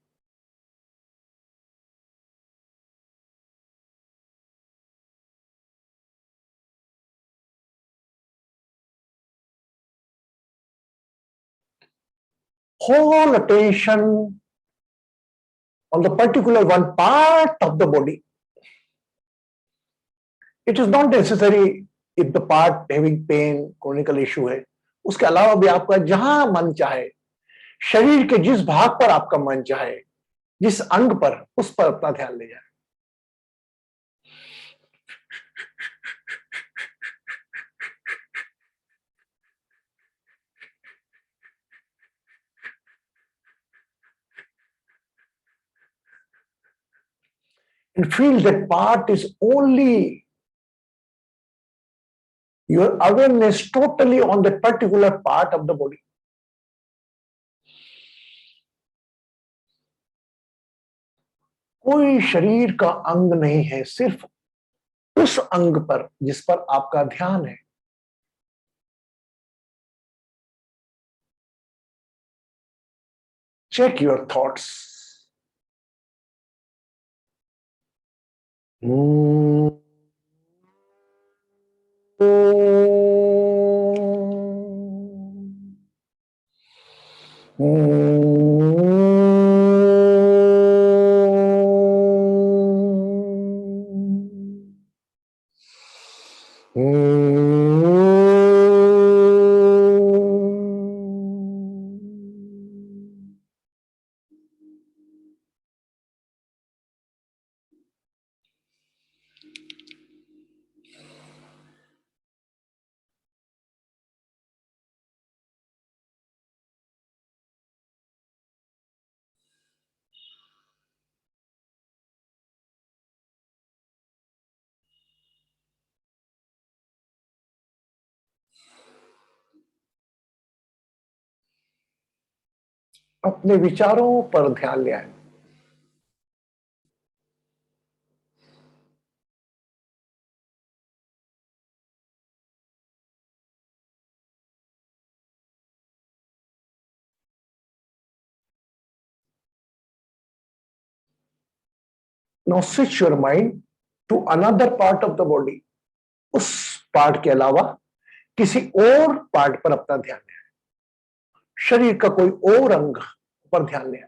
Speaker 1: Whole attention on the particular one part of the body. It is not necessary if the part having pain, chronic issue है. उसके अलावा भी आपका जहां मन चाहे, शरीर के जिस भाग पर आपका मन चाहे, जिस अंग पर, उस पर अपना ध्यान ले जाए. And feel that part is only your awareness totally on that particular part of the body. कोई शरीर का अंग नहीं है, सिर्फ उस अंग पर जिस पर आपका ध्यान है. Check your thoughts. अपने विचारों पर ध्यान ले आए. Now switch your mind to another part of the body. उस पार्ट के अलावा किसी और पार्ट पर अपना ध्यान ले, शरीर का कोई और अंग पर ध्यान ले.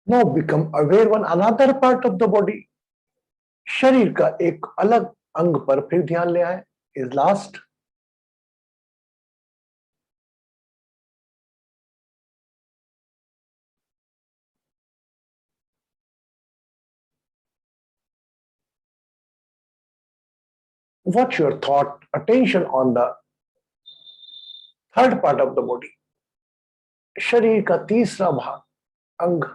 Speaker 1: Now become aware one another part of the body. शरीर का एक अलग अंग पर फिर ध्यान ले आए. Is last. What's your thought, attention on the third part of the body? शरीर का तीसरा भाग, अंग.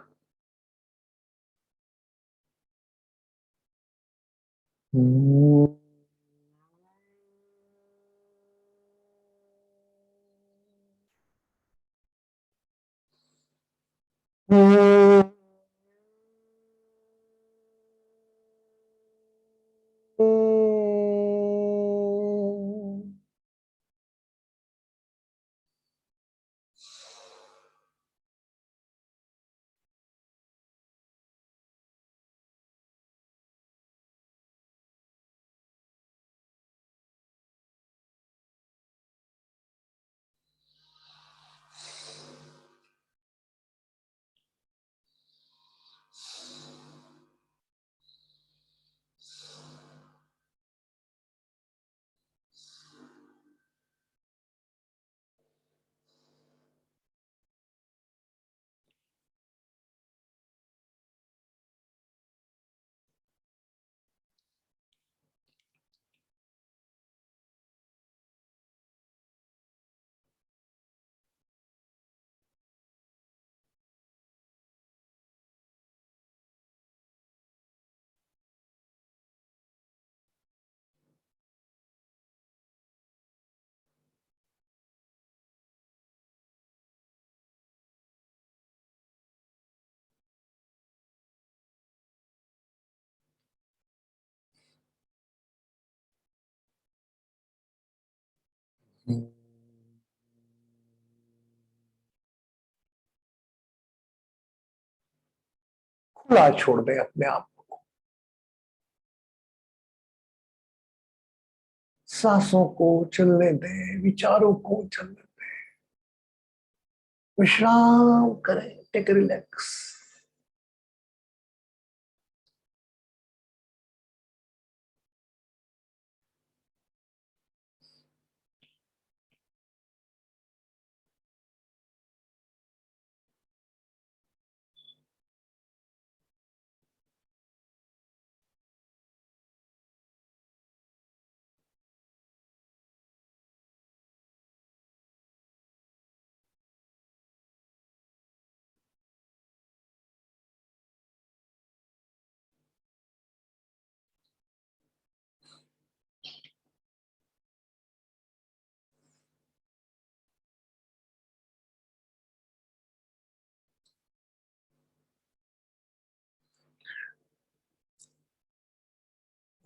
Speaker 1: खुला छोड़ दें अपने आप को. सांसों को चलने दें, विचारों को चलने दें. विश्राम करें. Take relax.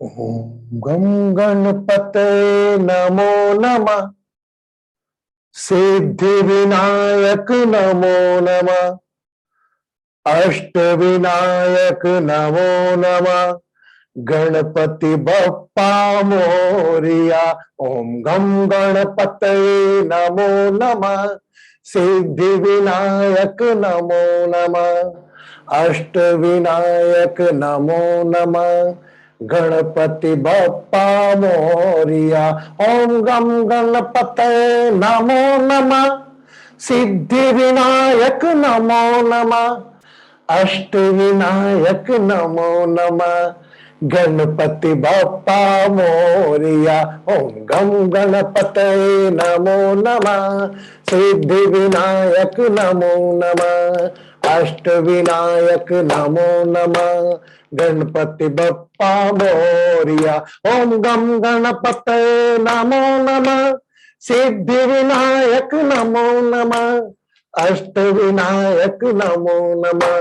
Speaker 1: ओम गम गणपते नमो नमः, सिद्धि विनायक नमो नमः, अष्ट विनायक नमो नमः, गणपति बप्पा मोरिया। ओम गम गणपते नमो नमः, सिद्धि विनायक नमो नमः, अष्ट विनायक नमो नमः, गणपति बप्पा मोरिया। ओम गम गणपते नमो नमः, सिद्धि विनायक नमो नमः, अष्ट विनायक नमो नमः, गणपति बप्पा मोरिया। ओम गम गणपते नमो नमः, सिद्धि विनायक नमो नमः, अष्ट विनायक नमो नमः, गणपति बप्पा मोरिया। ओम गम गणपते नमो नमः, सिद्धि विनायक नमो नमः, अष्ट विनायक नमो नमः,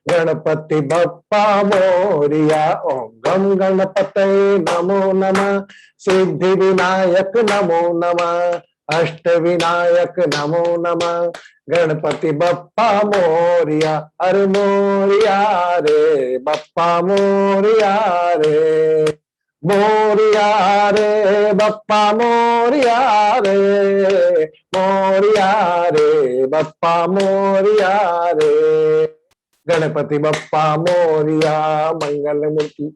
Speaker 1: गणपति बप्पा मोरिया। ओम गम गणपते नमो नमः, सिद्धि विनायक नमो नमः, अष्ट विनायक नमो नमः, गणपति बप्पा मोरिया। अरे मोरिया रे बप्पा मोरिया रे, मोरिया रे बप्पा मोरिया रे, मोरिया रे बप्पा मोरिया रे, गणपति बप्पा मोरिया। मंगल मूर्ति।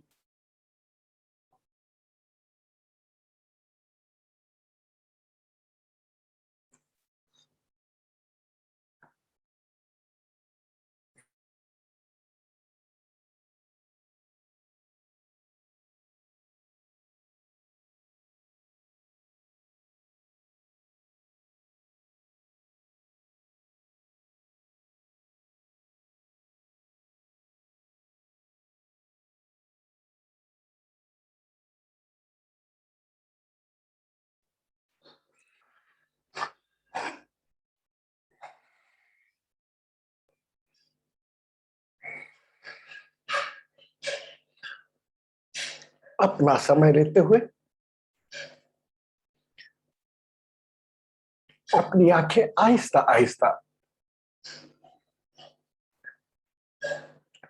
Speaker 1: अपना समय लेते हुए अपनी आंखें Aahista Aahista,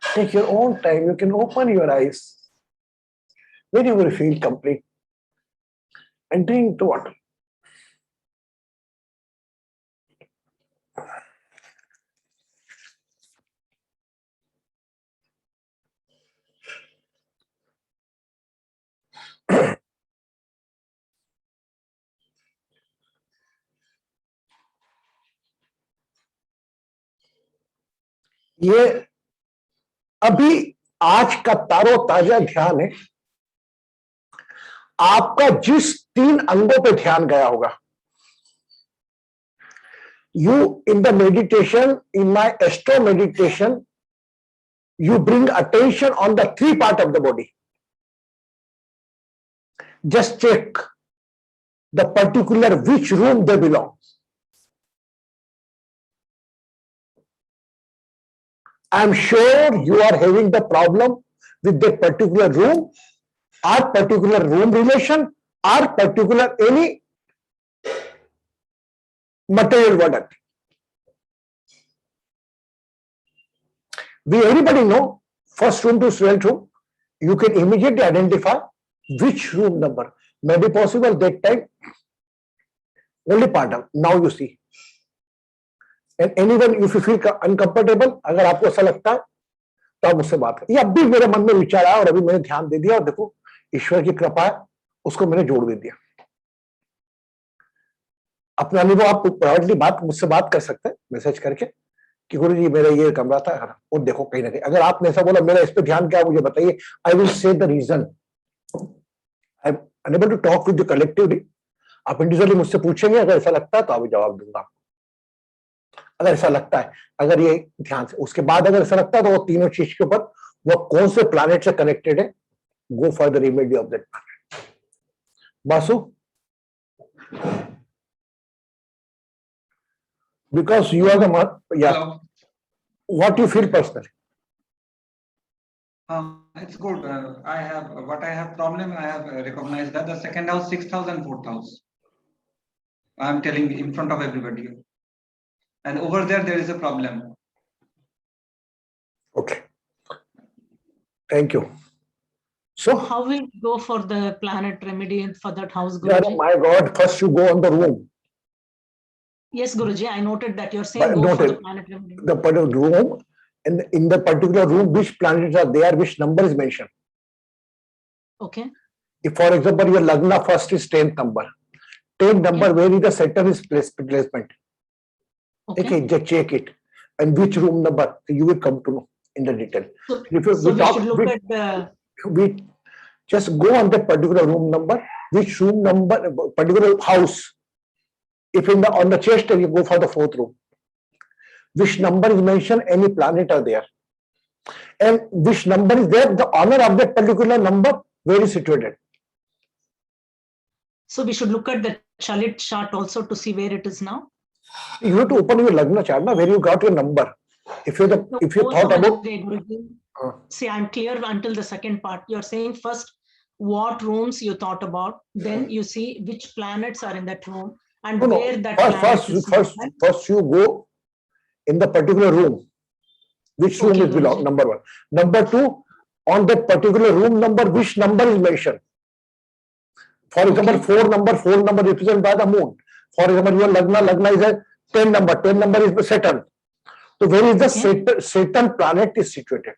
Speaker 1: take your own time. You can open your eyes whenever you feel complete and drink the water. ये अभी आज का ताजा ध्यान है। आपका जिस 3 अंगों पे ध्यान गया होगा, you in the meditation, in my astro meditation, you bring attention on the 3 part of the body. Just check the particular which room they belong. I'm sure you are having the problem with that particular room, or particular room relation, or particular any material product. We everybody know first room to 12th room. You can immediately identify which room number. May be possible that time only part of. Now you see. And anyone if you feel uncomfortable, अगर आपको ऐसा लगता है तो आप मुझसे बात करें। ये अब भी मेरे मन में विचार आया और अभी मैंने ध्यान दे दिया और देखो ईश्वर की कृपा है, उसको मैंने जोड़ दे दिया। अपना अनुभव आप प्राइवेटली मुझसे बात कर सकते हैं मैसेज करके कि गुरु जी मेरा ये कमरा था, और देखो कहीं ना कहीं अगर आपने ऐसा बोला मेरा इस पे ध्यान क्या मुझे बताइए, I will say the reason. I am unable to talk with the collectively. आप इंडिविजुअली मुझसे पूछेंगे, अगर ऐसा लगता है तो अभी जवाब दूंगा। अगर ऐसा लगता है, अगर ये ध्यान से, उसके बाद अगर ऐसा लगता है तो वो तीनों चीज के ऊपर वो कौन से प्लैनेट से कनेक्टेड है, go for the remedy of that planet. Basu, because you are the yeah,
Speaker 5: Hello.
Speaker 1: what you feel personally?
Speaker 5: It's good. I have problem. I have recognized that the second house, 6th house and 4th house. I'm telling in front of everybody. And over there is a problem.
Speaker 1: Okay. Thank you. So,
Speaker 3: How will we go for the planet remedy for that house,
Speaker 1: yeah,
Speaker 3: Guruji?
Speaker 1: my God, first you go on the room,
Speaker 3: Yes, Guruji, I noted that you're saying
Speaker 1: But
Speaker 3: go for the
Speaker 1: noted.
Speaker 3: planet remedy.
Speaker 1: the particular room, and in the particular room, which planets are there, which number is mentioned.
Speaker 3: Okay,
Speaker 1: If, for example, your Lagna first is 10th number, 10th number, where is the Saturn is placement?
Speaker 3: okay.
Speaker 1: Okay, just check it. And which room number, you will come to know in the detail.
Speaker 3: So,
Speaker 1: If you,
Speaker 3: so
Speaker 1: we
Speaker 3: we
Speaker 1: talk,
Speaker 3: should look
Speaker 1: we,
Speaker 3: at the,
Speaker 1: we just go on that particular room number, which room number, particular house. If in the on the chest, you go for the 4th room. Which number is mentioned, any planet are there. And which number is there, the honor of that particular number, where is situated.
Speaker 3: so we should look at the Chalit chart also to see where it is now.
Speaker 1: You have to open your Lagna chart, na, where you got your number. If you
Speaker 3: No,
Speaker 1: thought about,
Speaker 3: Guruji. See, I'm clear until the second part. You're saying first what rooms you thought about, then you see which planets are in that room and
Speaker 1: no,
Speaker 3: where that planet is.
Speaker 1: first you go in the particular room, which room
Speaker 3: Okay,
Speaker 1: is belong,
Speaker 3: Guruji.
Speaker 1: number 1. Number 2, on that particular room number, which number is mentioned. For example,
Speaker 3: Okay.
Speaker 1: 4 number represented by the moon. For example, your Lagna is a 10 number, 10 number is the Saturn. So where is the Saturn planet is situated?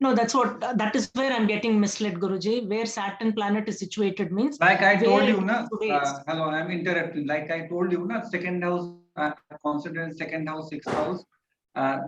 Speaker 3: No, that is where I'm getting misled, Guruji. Where Saturn planet is situated means.
Speaker 5: Like I told
Speaker 3: where
Speaker 5: you,
Speaker 3: it
Speaker 5: na.
Speaker 3: is placed.
Speaker 5: Hello, I'm interrupting. Like I told you, na. Second house, consider second house, 6th house.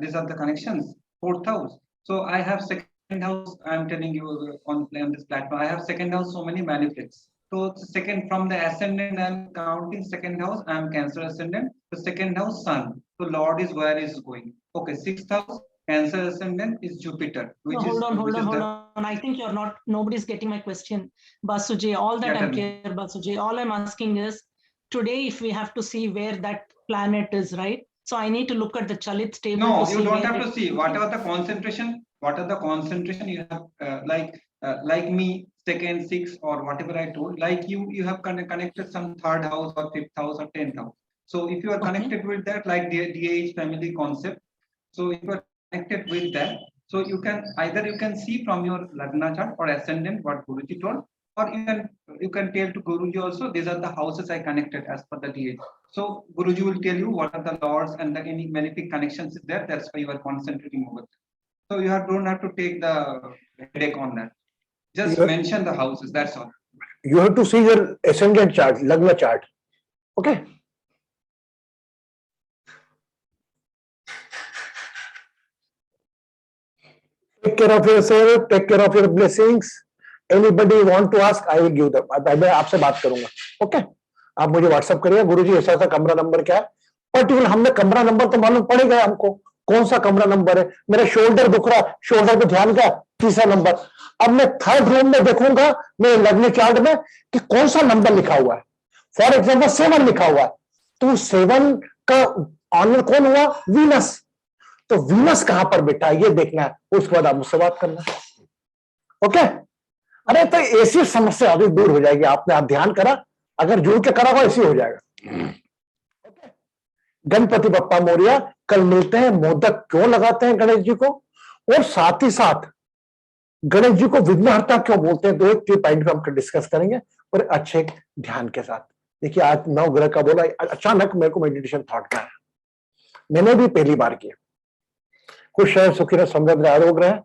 Speaker 5: These are the connections. 4th house. So I have second house. I'm telling you on this platform. I have second house. So many malefics. So second from the ascendant, I'm counting second house. I'm Cancer ascendant. The second house, Sun. So Lord is where is going. Okay, 6th house. Cancer ascendant is Jupiter, which
Speaker 3: No,
Speaker 5: is
Speaker 3: hold on. I think nobody's getting my question. Basuji, all that I'm clear, Basuji. All I'm asking is, today if we have to see where that planet is, right? So I need to look at the Chalit table.
Speaker 5: No, you don't have to see. What are the concentration? What are the concentration you have, like me, second, 6th, or whatever I told, like you have connected some 3rd house or 5th house or 10th house. So if you are connected with that, like DH family concept, so if you are connected with that, so you can either see from your Lagna chart or ascendant what Guruji told, or you can tell to Guruji also, these are the houses I connected as per the DH. So Guruji will tell you what are the lords and any malefic connections is there. That's why you are concentrating over there. So you don't have to take the headache on that. Just mention the houses. That's all.
Speaker 1: You have to see your ascendant chart, Lagna chart. Okay. Take care of yourself. Take care of your blessings. Anybody want to ask, I will give them. मैं आपसे बात करूंगा. Okay. आप मुझे WhatsApp करिए, गुरुजी ऐसा ऐसा कमरा नंबर क्या है, पर्टिकुलर हमने कमरा नंबर तो मालूम पड़ेगा हमको कौन सा कमरा नंबर है. मेरा शोल्डर दुख रहा, शोल्डर पे ध्यान का 3रा नंबर. अब मैं 3rd रूम में देखूंगा मेरे लगने चार्ट में कि कौन सा नंबर लिखा हुआ है. फॉर एग्जाम्पल 7 लिखा हुआ है, तो 7 का ऑनर कौन हुआ, वीनस. तो वीनस कहां पर बैठा है ये देखना है, उसके बाद आप मुझसे बात करना. ओके. अरे तो ऐसी समस्या अभी दूर हो जाएगी. आपने आप ध्यान करा, अगर जुड़ के करा हुआ ऐसी हो जाएगा. गणपति बप्पा मोरिया. कल मिलते हैं. मोदक क्यों लगाते हैं गणेश जी को, और साथ ही साथ गणेश जी को विघ्नहर्ता क्यों बोलते हैं, 2 पॉइंट पे हम डिस्कस करेंगे और अच्छे ध्यान के साथ. देखिए आज 9 ग्रह का बोला, अचानक मेरे को मेडिटेशन थॉट का है. मैंने भी पहली बार किया. खुश है, सुखी रहे, समृद्ध आरोग्य रहे.